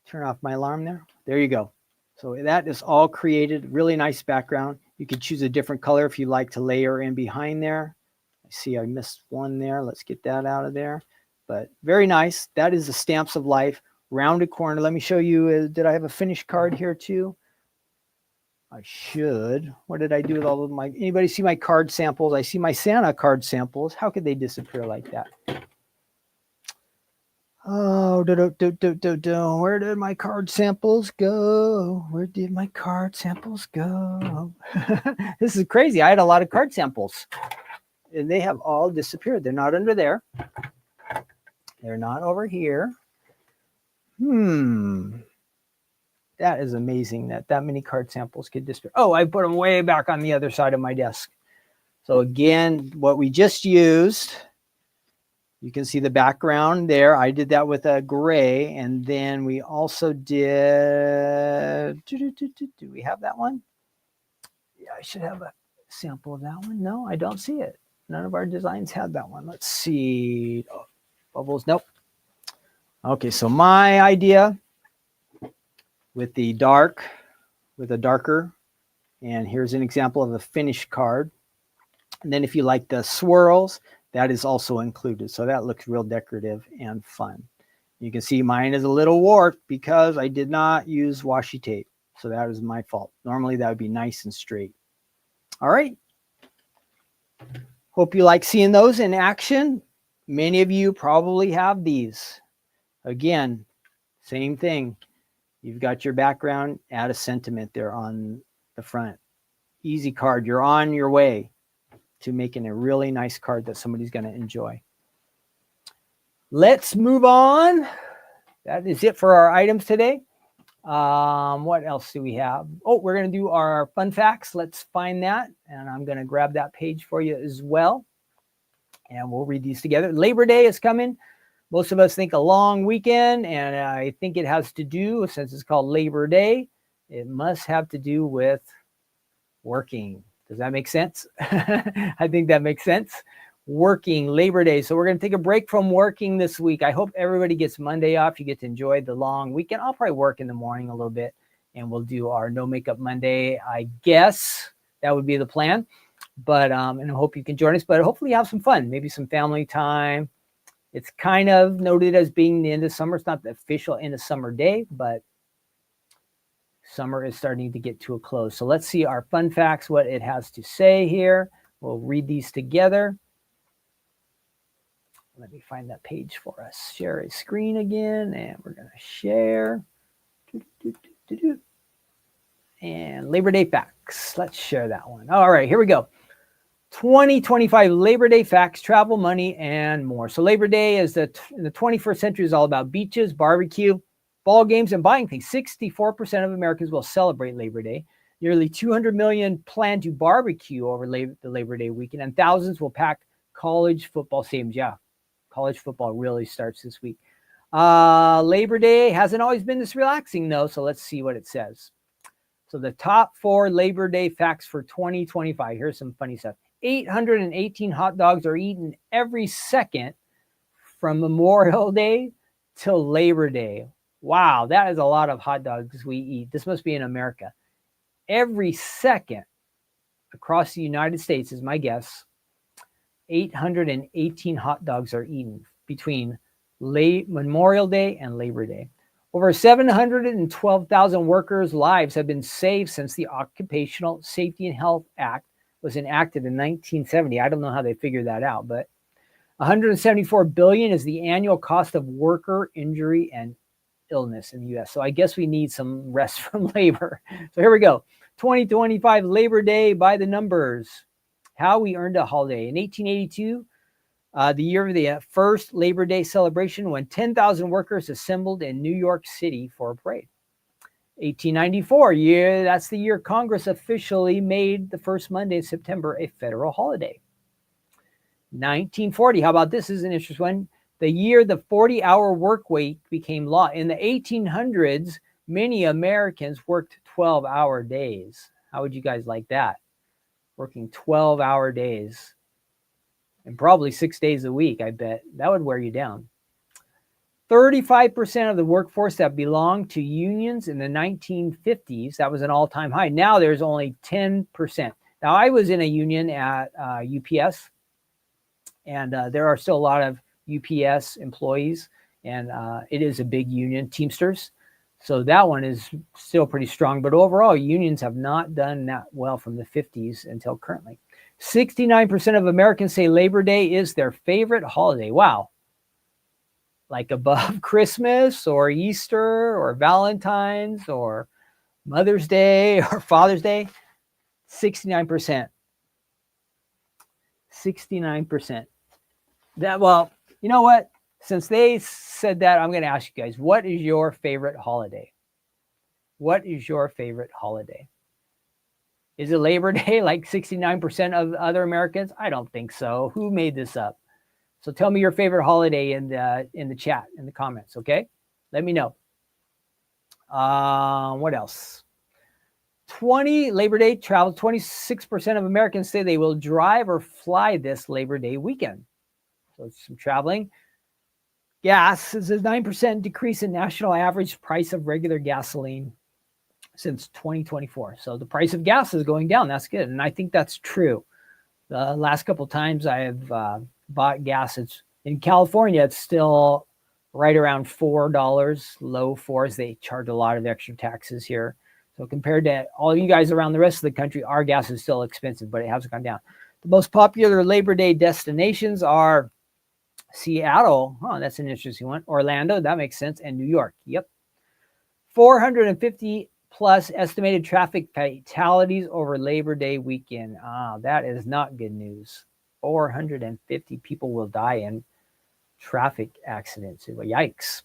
Speaker 1: turn off my alarm there. There you go. So that is all created. Really nice background. You could choose a different color if you like to layer in behind there. I see I missed one there. Let's get that out of there. But very nice. That is the Stamps of Life rounded corner. Let me show you. Did I have a finished card here too? I should. What did I do with all of my, anybody see my card samples? I see my Santa card samples. How could they disappear like that? Oh, where did my card samples go? Where did my card samples go? This is crazy. I had a lot of card samples and they have all disappeared. They're not under there. They're not over here. That is amazing that many card samples could disappear. Oh, I put them way back on the other side of my desk. So again, what we just used, you can see the background there. I did that with a gray, and then we also did, do we have that one? Yeah, I should have a sample of that one. No, I don't see it. None of our designs had that one. Let's see. Oh, bubbles, nope. Okay, so my idea with the dark, with a darker, and here's an example of a finished card. And then if you like the swirls, that is also included. So that looks real decorative and fun. You can see mine is a little warped because I did not use washi tape. So that is my fault. Normally that would be nice and straight. All right. Hope you like seeing those in action. Many of you probably have these. Again, same thing. You've got your background, add a sentiment there on the front. Easy card. You're on your way to making a really nice card that somebody's going to enjoy. Let's move on. That is it for our items today. What else do we have? Oh, we're going to do our fun facts. Let's find that. And I'm going to grab that page for you as well. And we'll read these together. Labor Day is coming. Most of us think a long weekend, and I think it has to do, since it's called Labor Day, it must have to do with working. Does that make sense? I think that makes sense. Working, Labor Day. So we're going to take a break from working this week. I hope everybody gets Monday off. You get to enjoy the long weekend. I'll probably work in the morning a little bit and we'll do our No Makeup Monday. I guess that would be the plan. But and I hope you can join us. But hopefully you have some fun, maybe some family time. It's kind of noted as being the end of summer. It's not the official end of summer day, but summer is starting to get to a close. So let's see our fun facts, what it has to say here. We'll read these together. Let me find that page for us. Share a screen again, and we're going to share. And Labor Day facts. Let's share that one. All right, here we go. 2025 Labor Day facts, travel, money, and more. So Labor Day is in the 21st century is all about beaches, barbecue, ball games, and buying things. 64% of Americans will celebrate Labor Day. Nearly 200 million plan to barbecue over the Labor Day weekend, and thousands will pack college football stadiums. Yeah, college football really starts this week. Labor Day hasn't always been this relaxing, though, so let's see what it says. So the top 4 Labor Day facts for 2025. Here's some funny stuff. 818 hot dogs are eaten every second from Memorial Day till Labor Day. Wow, that is a lot of hot dogs we eat. This must be in America. Every second across the United States is my guess. 818 hot dogs are eaten between Memorial Day and Labor Day. Over 712,000 workers' lives have been saved since the Occupational Safety and Health Act was enacted in 1970. I don't know how they figured that out, but 174 billion is the annual cost of worker injury and illness in the U.S. So I guess we need some rest from labor. So here we go. 2025 Labor Day by the numbers. How we earned a holiday. In 1882, the year of the first Labor Day celebration, when 10,000 workers assembled in New York City for a parade. 1894, that's the year Congress officially made the first Monday in September a federal holiday. 1940, how about this? Is an interesting one. The year the 40-hour work week became law. In the 1800s, many Americans worked 12-hour days. How would you guys like that? Working 12-hour days. And probably 6 days a week, I bet. That would wear you down. 35% of the workforce that belonged to unions in the 1950s, that was an all-time high. Now there's only 10%. Now I was in a union at UPS, and there are still a lot of UPS employees, and it is a big union, Teamsters. So that one is still pretty strong, but overall unions have not done that well from the 50s until currently. 69% of Americans say Labor Day is their favorite holiday. Wow. Like above Christmas or Easter or Valentine's or Mother's Day or Father's Day. 69%. 69%. That, well, you know what? Since they said that, I'm going to ask you guys, what is your favorite holiday? What is your favorite holiday? Is it Labor Day like 69% of other Americans? I don't think so. Who made this up? So tell me your favorite holiday in the chat, in the comments, okay? Let me know. What else? Labor Day travel. 26% of Americans say they will drive or fly this Labor Day weekend. So some traveling. Gas is a 9% decrease in national average price of regular gasoline since 2024. So the price of gas is going down. That's good. And I think that's true. The last couple of times I have bought gas, it's in California, it's still right around $4, low fours. They charge a lot of extra taxes here. So compared to all you guys around the rest of the country, our gas is still expensive, but it hasn't gone down. The most popular Labor Day destinations are Seattle. Oh, that's an interesting one. Orlando, that makes sense. And New York. Yep. 450 plus estimated traffic fatalities over Labor Day weekend. That is not good news. 450 people will die in traffic accidents. Yikes.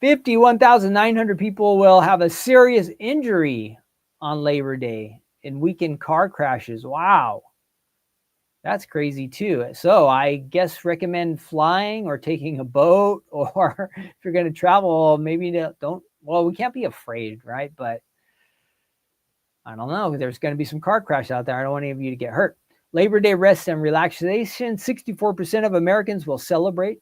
Speaker 1: 51,900 people will have a serious injury on Labor Day in weekend car crashes. Wow. That's crazy too. So I guess recommend flying or taking a boat, or if you're going to travel, maybe don't. Well, we can't be afraid, right? But I don't know. There's going to be some car crashes out there. I don't want any of you to get hurt. Labor Day rest and relaxation. 64% of Americans will celebrate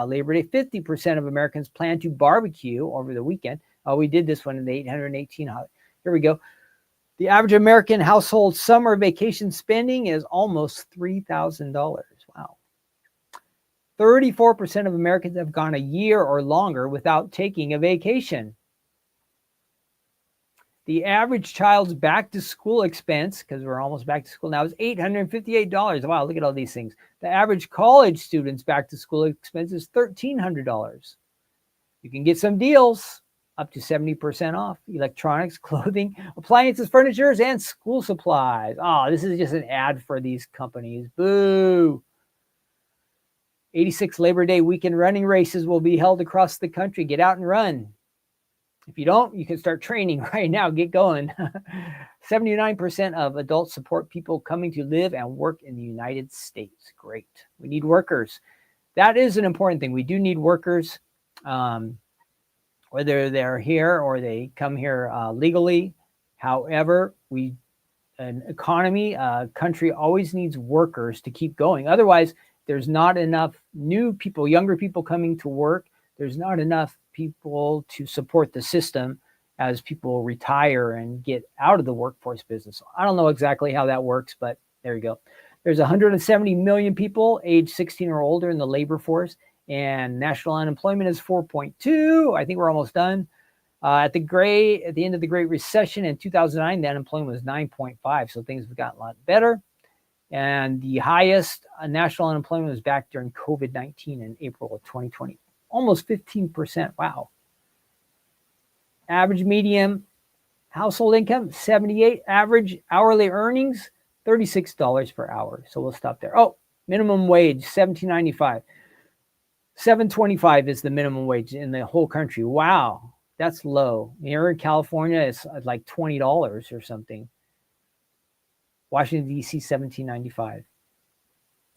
Speaker 1: Labor Day. 50% of Americans plan to barbecue over the weekend. We did this one in the 818. Here we go. The average American household summer vacation spending is almost $3,000. Wow. 34% of Americans have gone a year or longer without taking a vacation. The average child's back-to-school expense, because we're almost back to school now, is $858. Wow, look at all these things. The average college student's back-to-school expense is $1,300. You can get some deals, up to 70% off. Electronics, clothing, appliances, furniture, and school supplies. Oh, this is just an ad for these companies. Boo! 86 Labor Day weekend running races will be held across the country. Get out and run. If you don't, you can start training right now. Get going. 79% of adults support people coming to live and work in the United States. Great. We need workers. That is an important thing. We do need workers, whether they're here or they come here legally. However, an economy, a country always needs workers to keep going. Otherwise, there's not enough new people, younger people coming to work. There's not enough people to support the system as people retire and get out of the workforce business. I don't know exactly how that works, but there you go. There's 170 million people age 16 or older in the labor force, and national unemployment is 4.2. I think we're almost done. At the end of the Great Recession in 2009, the unemployment was 9.5, so things have gotten a lot better. And the highest national unemployment was back during COVID-19 in April of 2020. Almost 15%. Wow. Average median household income, 78. Average hourly earnings, $36 per hour. So we'll stop there. Oh, minimum wage, $17.95. $7.25 is the minimum wage in the whole country. Wow. That's low. Here in California, it's like $20 or something. Washington, D.C., $17.95.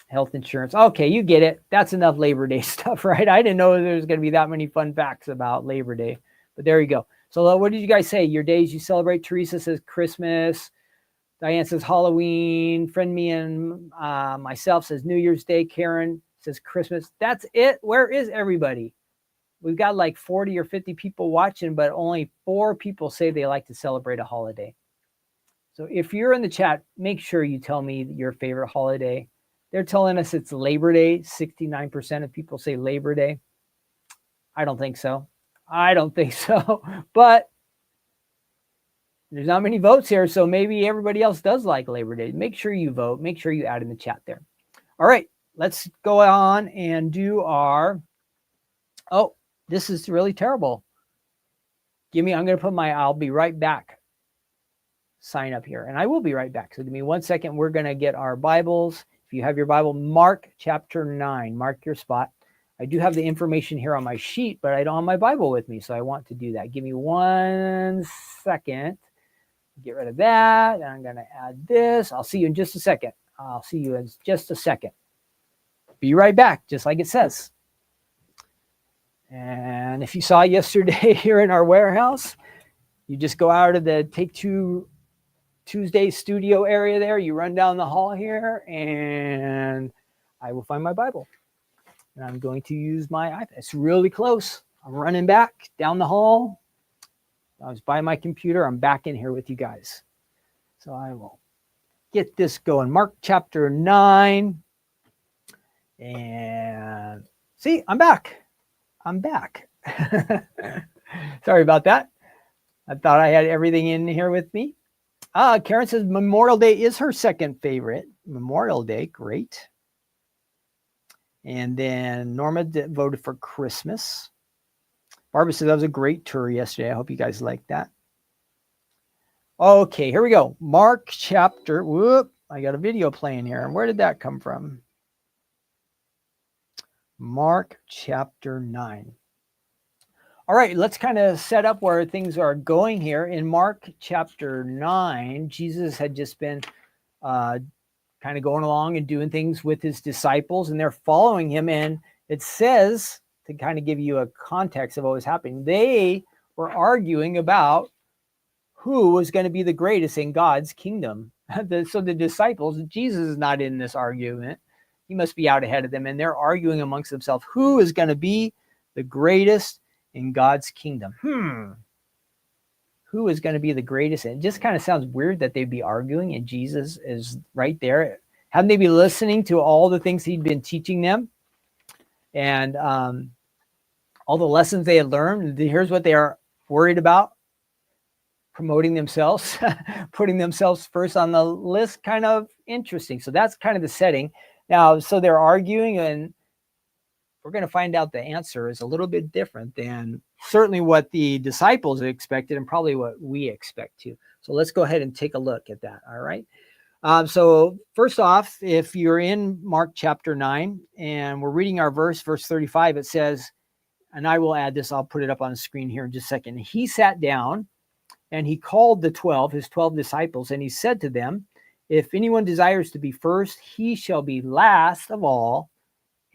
Speaker 1: Health insurance. Okay, you get it. That's enough Labor Day stuff, right? I didn't know there was going to be that many fun facts about Labor Day, but there you go. So what did you guys say? Your days you celebrate? Teresa says Christmas. Diane says Halloween. Friend me and myself says New Year's Day. Karen says Christmas. That's it. Where is everybody? We've got like 40 or 50 people watching, but only 4 people say they like to celebrate a holiday. So if you're in the chat, make sure you tell me your favorite holiday. They're telling us it's Labor Day. 69% of people say Labor Day. I don't think so. But there's not many votes here, so maybe everybody else does like Labor Day. Make sure you vote. Make sure you add in the chat there. All right, let's go on and do our... Oh, this is really terrible. I'm going to put my I'll be right back sign up here, and I will be right back. So give me 1 second. We're going to get our Bibles. If you have your Bible, Mark chapter 9, mark your spot. I do have the information here on my sheet, but I don't have my Bible with me, so I want to do that. Give me 1 second. Get rid of that, and I'm going to add this. I'll see you in just a second. Be right back, just like it says. And if you saw yesterday here in our warehouse, you just go out of the Take Two Tuesday studio area there. You run down the hall here, and I will find my Bible. And I'm going to use my iPad. It's really close. I'm running back down the hall. I was by my computer. I'm back in here with you guys. So I will get this going. Mark chapter 9. And see, I'm back. Sorry about that. I thought I had everything in here with me. Karen says Memorial Day is her second favorite. Memorial Day, great. And then Norma voted for Christmas. Barbara says that was a great tour yesterday. I hope you guys liked that. Okay, here we go. Mark chapter, I got a video playing here. Where did that come from? Mark chapter 9. All right, let's kind of set up where things are going here. In Mark chapter 9, Jesus had just been kind of going along and doing things with his disciples, and they're following him. And it says, to kind of give you a context of what was happening, they were arguing about who was going to be the greatest in God's kingdom. So the disciples, Jesus is not in this argument. He must be out ahead of them. And they're arguing amongst themselves, who is going to be the greatest in God's kingdom? who is going to be the greatest. And it just kind of sounds weird that they'd be arguing and Jesus is right there. Hadn't they be listening to all the things he'd been teaching them and all the lessons they had learned? Here's what they are worried about: promoting themselves, putting themselves first on the list. Kind of interesting. So that's kind of the setting. Now, so they're arguing, and we're going to find out the answer is a little bit different than certainly what the disciples expected and probably what we expect too. So let's go ahead and take a look at that. All right. So first off, if you're in Mark chapter 9 and we're reading our verse 35, it says, and I will add this, I'll put it up on the screen here in just a second. He sat down and he called the 12, his 12 disciples, and he said to them, if anyone desires to be first, he shall be last of all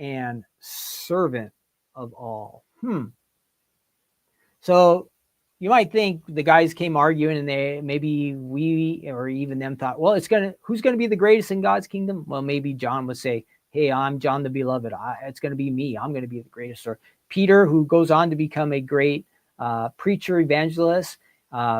Speaker 1: and servant of all. So you might think the guys came arguing and maybe we or even them thought, well, who's going to be the greatest in God's kingdom? Well, maybe John would say, hey, I'm John the Beloved. It's going to be me. I'm going to be the greatest. Or Peter, who goes on to become a great preacher, evangelist.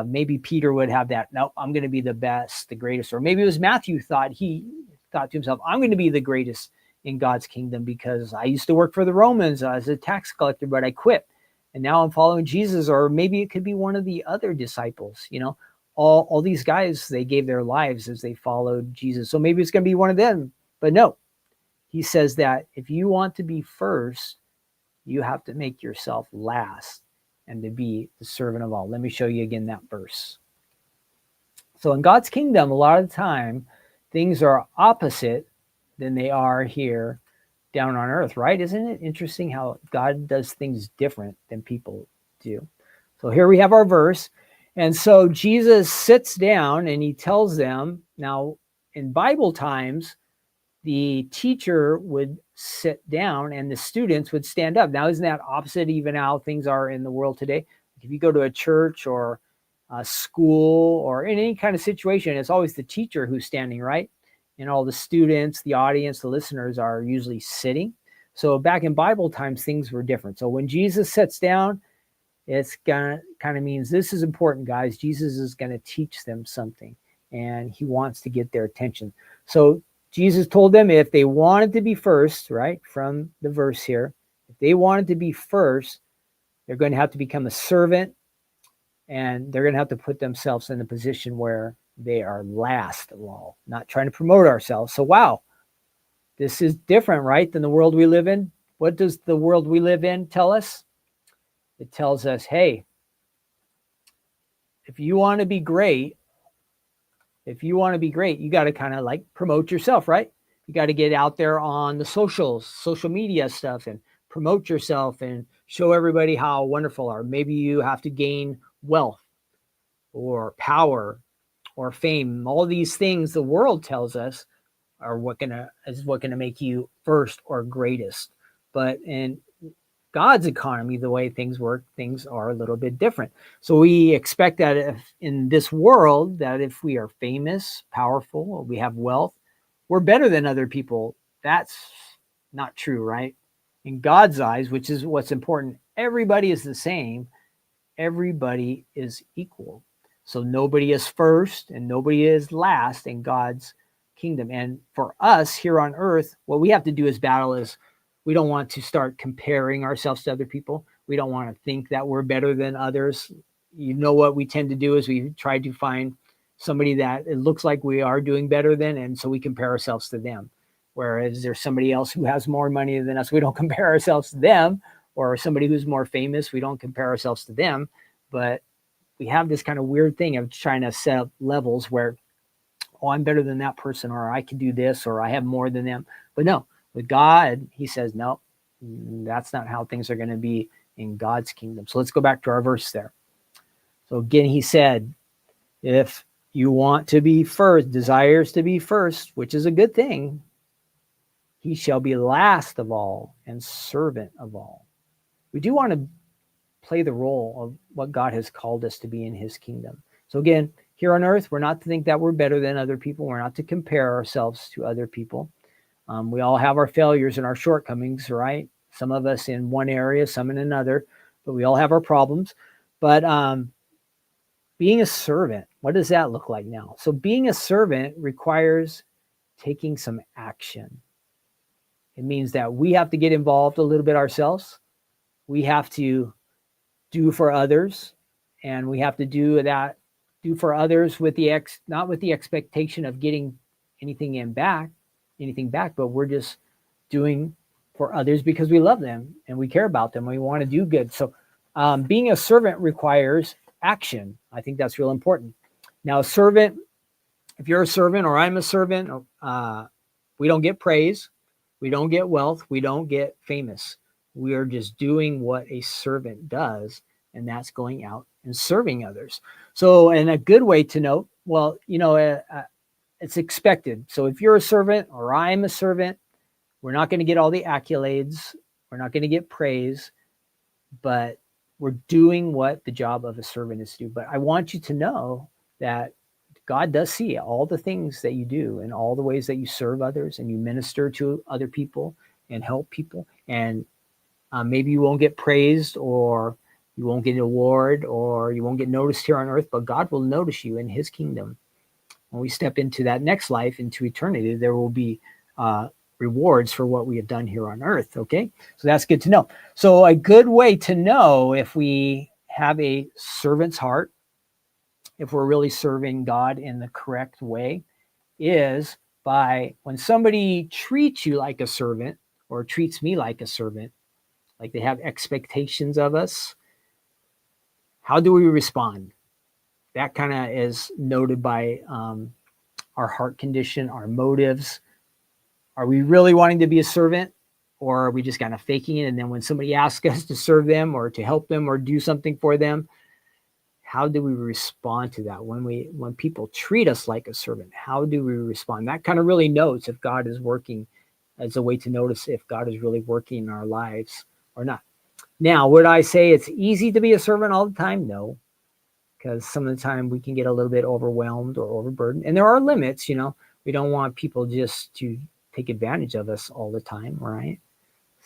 Speaker 1: Maybe Peter would have that. No, I'm going to be the best, the greatest. Or maybe it was Matthew thought to himself, I'm going to be the greatest in God's kingdom because I used to work for the Romans as a tax collector, but I quit. And now I'm following Jesus. Or maybe it could be one of the other disciples. All these guys, they gave their lives as they followed Jesus. So maybe it's going to be one of them. But no, he says that if you want to be first, you have to make yourself last and to be the servant of all. Let me show you again that verse. So in God's kingdom, a lot of the time, things are opposite than they are here down on earth, right? Isn't it interesting how God does things different than people do? So here we have our verse. And so Jesus sits down and he tells them, now in Bible times, the teacher would sit down and the students would stand up. Now, isn't that opposite even how things are in the world today? If you go to a church or a school or in any kind of situation, it's always the teacher who's standing, right? And all the students, the audience, the listeners are usually sitting. So back in Bible times, things were different. So when Jesus sits down, it's gonna kind of means this is important, guys. Jesus is going to teach them something and he wants to get their attention. So Jesus told them if they wanted to be first, right, from the verse here, if they wanted to be first, they're going to have to become a servant and they're going to have to put themselves in a position where they are last of all, not trying to promote ourselves. So, wow, this is different, right, than the world we live in. What does the world we live in tell us? It tells us, hey, if you want to be great, you got to kind of like promote yourself, right? You got to get out there on the social media stuff and promote yourself and show everybody how wonderful are. Maybe you have to gain wealth or power or fame. All these things the world tells us are what gonna make you first or greatest. But in God's economy, the way things work, things are a little bit different. So we expect that if in this world, that if we are famous, powerful, we have wealth, we're better than other people. That's not true, right? In God's eyes, which is what's important, everybody is the same. Everybody is equal. So nobody is first and nobody is last in God's kingdom. And for us here on earth, what we have to do is battle is we don't want to start comparing ourselves to other people. We don't want to think that we're better than others. You know what we tend to do is we try to find somebody that it looks like we are doing better than, and so we compare ourselves to them. Whereas there's somebody else who has more money than us, we don't compare ourselves to them, or somebody who's more famous, we don't compare ourselves to them. But we have this kind of weird thing of trying to set up levels where, oh, I'm better than that person, or I can do this, or I have more than them. But no, with God, he says, no, that's not how things are going to be in God's kingdom. So let's go back to our verse there. So again, he said, if you want to be first, desires to be first, which is a good thing, he shall be last of all and servant of all. We do want to play the role of what God has called us to be in his kingdom. So again, here on earth, we're not to think that we're better than other people. We're not to compare ourselves to other people. We all have our failures and our shortcomings, right? Some of us in one area, some in another, but we all have our problems. But being a servant, what does that look like now? So being a servant requires taking some action. It means that we have to get involved a little bit ourselves. We have to do for others, and we have to do for others with not with the expectation of getting anything back, but we're just doing for others because we love them and we care about them and we want to do good. So being a servant requires action. I think that's real important. Now, if you're a servant or I'm a servant, we don't get praise, we don't get wealth, we don't get famous. We are just doing what a servant does, and that's going out and serving others. So, and a good way to know, well, it's expected. So if you're a servant or I'm a servant, we're not going to get all the accolades. We're not going to get praise, but we're doing what the job of a servant is to do. But I want you to know that God does see all the things that you do and all the ways that you serve others and you minister to other people and help people. And maybe you won't get praised or you won't get an award or you won't get noticed here on earth, but God will notice you in his kingdom. When we step into that next life, into eternity, there will be rewards for what we have done here on earth. Okay. So that's good to know. So a good way to know if we have a servant's heart, if we're really serving God in the correct way, is by when somebody treats you like a servant or treats me like a servant, like they have expectations of us, how do we respond? That kind of is noted by our heart condition, our motives. Are we really wanting to be a servant, or are we just kind of faking it? And then when somebody asks us to serve them or to help them or do something for them, how do we respond to that? When people treat us like a servant, how do we respond? That kind of really notes if God is working, as a way to notice if God is really working in our lives or not. Now, would I say it's easy to be a servant all the time? No, because some of the time we can get a little bit overwhelmed or overburdened. And there are limits, we don't want people just to take advantage of us all the time, right?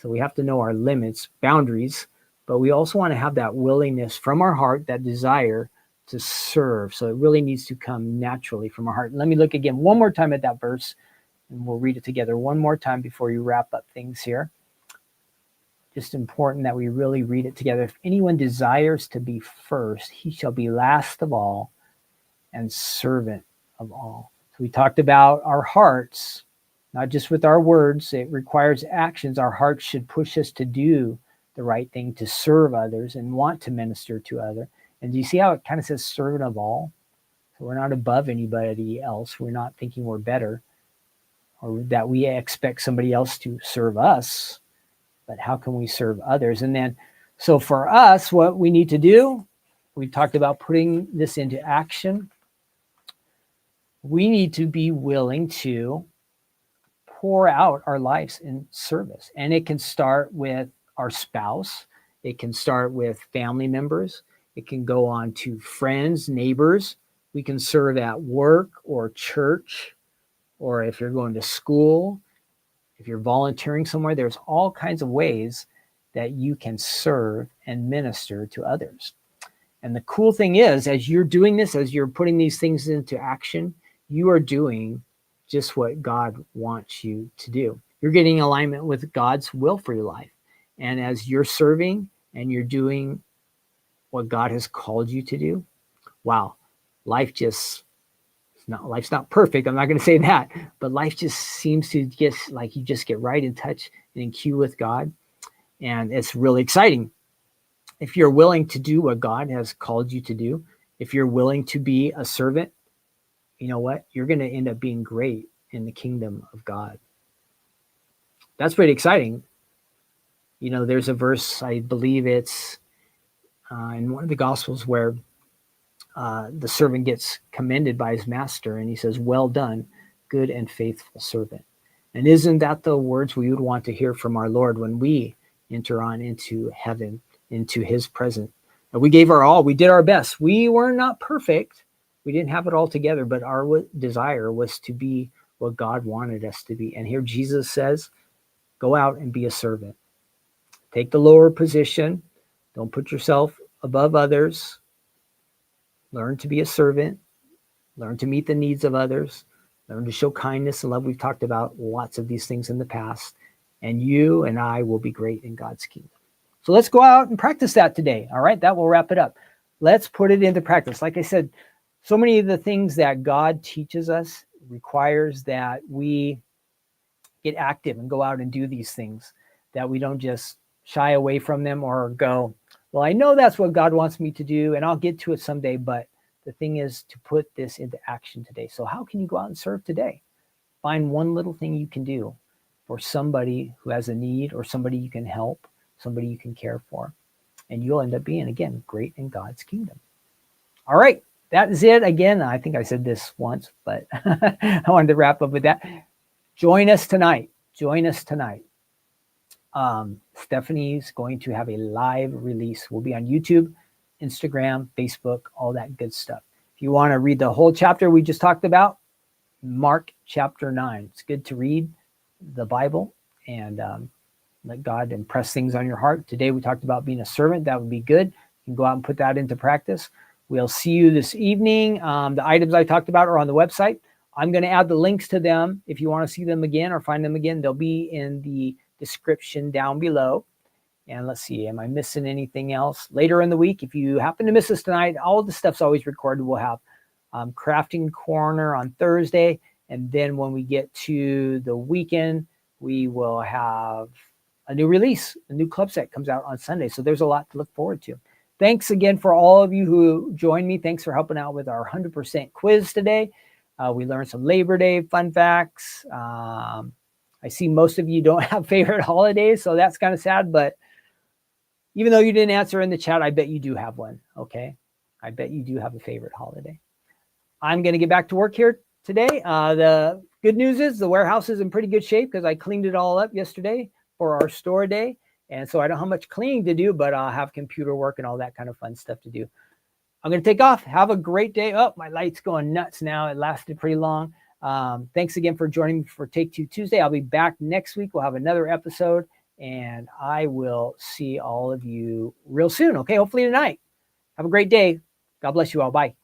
Speaker 1: So we have to know our limits, boundaries, but we also want to have that willingness from our heart, that desire to serve. So it really needs to come naturally from our heart. Let me look again one more time at that verse, and we'll read it together one more time before you wrap up things here. Just important that we really read it together. If anyone desires to be first, he shall be last of all and servant of all. So we talked about our hearts, not just with our words. It requires actions. Our hearts should push us to do the right thing, to serve others and want to minister to others. And do you see how it kind of says servant of all? So we're not above anybody else. We're not thinking we're better or that we expect somebody else to serve us. But how can we serve others? And then, so for us, what we need to do, we talked about putting this into action. We need to be willing to pour out our lives in service. And it can start with our spouse. It can start with family members. It can go on to friends, neighbors. We can serve at work or church, or if you're going to school, if you're volunteering somewhere, there's all kinds of ways that you can serve and minister to others. And the cool thing is, as you're doing this, as you're putting these things into action, you are doing just what God wants you to do. You're getting alignment with God's will for your life. And as you're serving and you're doing what God has called you to do, wow, life's not perfect. I'm not going to say that, but life just seems to get like you just get right in touch and in cue with God. And it's really exciting. If you're willing to do what God has called you to do, if you're willing to be a servant, you know what? You're going to end up being great in the kingdom of God. That's pretty exciting. There's a verse, I believe it's in one of the Gospels where the servant gets commended by his master, and he says, "Well done, good and faithful servant." And isn't that the words we would want to hear from our Lord when we enter on into heaven, into his presence? And we gave our all. We did our best. We were not perfect. We didn't have it all together, but our desire was to be what God wanted us to be. And here Jesus says, go out and be a servant. Take the lower position. Don't put yourself above others. learn to be a servant, learn to meet the needs of others, learn to show kindness and love. We've talked about lots of these things in the past, and you and I will be great in God's kingdom. So let's go out and practice that today. All right, that will wrap it up. Let's put it into practice. Like I said, so many of the things that God teaches us requires that we get active and go out and do these things, that we don't just shy away from them or go, well, I know that's what God wants me to do and I'll get to it someday, but the thing is to put this into action today. So how can you go out and serve today? Find one little thing you can do for somebody who has a need or somebody you can help, somebody you can care for, and you'll end up being, again, great in God's kingdom. All right, that is it. Again, I think I said this once, but I wanted to wrap up with that. Join us tonight. Join us tonight. Stephanie's going to have a live release. We'll be on YouTube, Instagram, Facebook, all that good stuff. If you want to read the whole chapter we just talked about, Mark chapter 9. It's good to read the Bible and let God impress things on your heart. Today we talked about being a servant. That would be good. You can go out and put that into practice. We'll see you this evening. The items I talked about are on the website. I'm going to add the links to them. If you want to see them again or find them again, they'll be in the description down below. And let's see, am I missing anything else? Later in the week, if you happen to miss us tonight, all the stuff's always recorded. We'll have Crafting Corner on Thursday. And then when we get to the weekend, we will have a new release. A new club set comes out on Sunday. So there's a lot to look forward to. Thanks again for all of you who joined me. Thanks for helping out with our 100% quiz today. We learned some Labor Day fun facts. I see most of you don't have favorite holidays, so that's kind of sad. But even though you didn't answer in the chat, I bet you do have one, okay? I bet you do have a favorite holiday. I'm going to get back to work here today. The good news is the warehouse is in pretty good shape because I cleaned it all up yesterday for our store day. And so I don't have much cleaning to do, but I'll have computer work and all that kind of fun stuff to do. I'm going to take off. Have a great day. Oh, my light's going nuts now. It lasted pretty long. Thanks again for joining me for Take Two Tuesday. I'll be back next week. We'll have another episode, and I will see all of you real soon. Okay, hopefully tonight. Have a great day. God bless you all. Bye.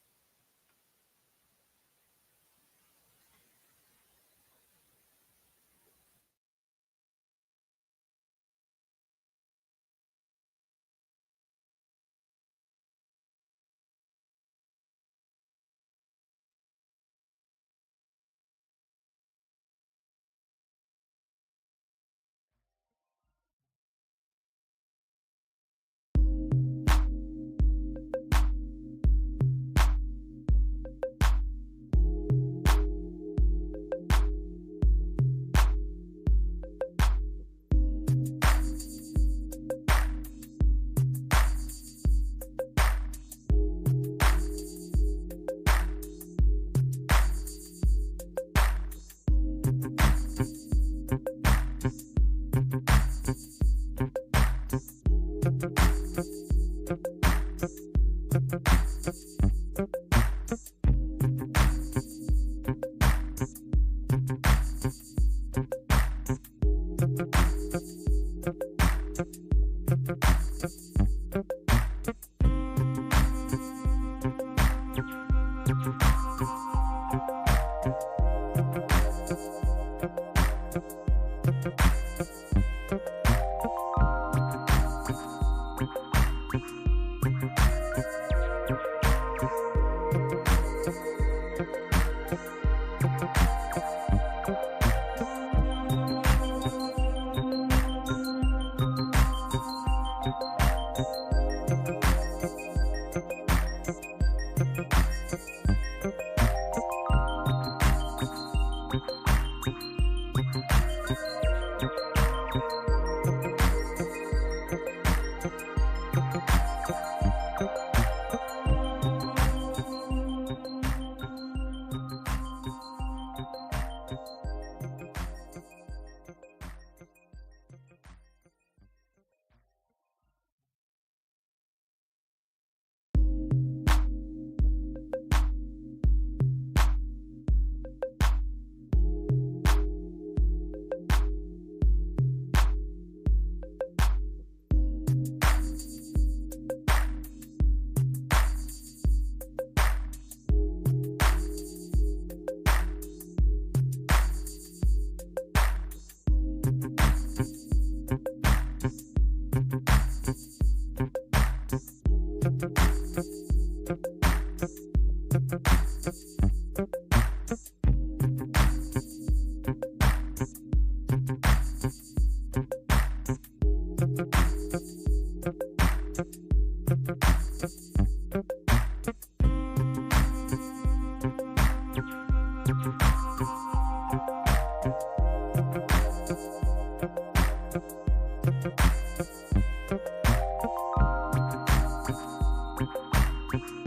Speaker 1: you.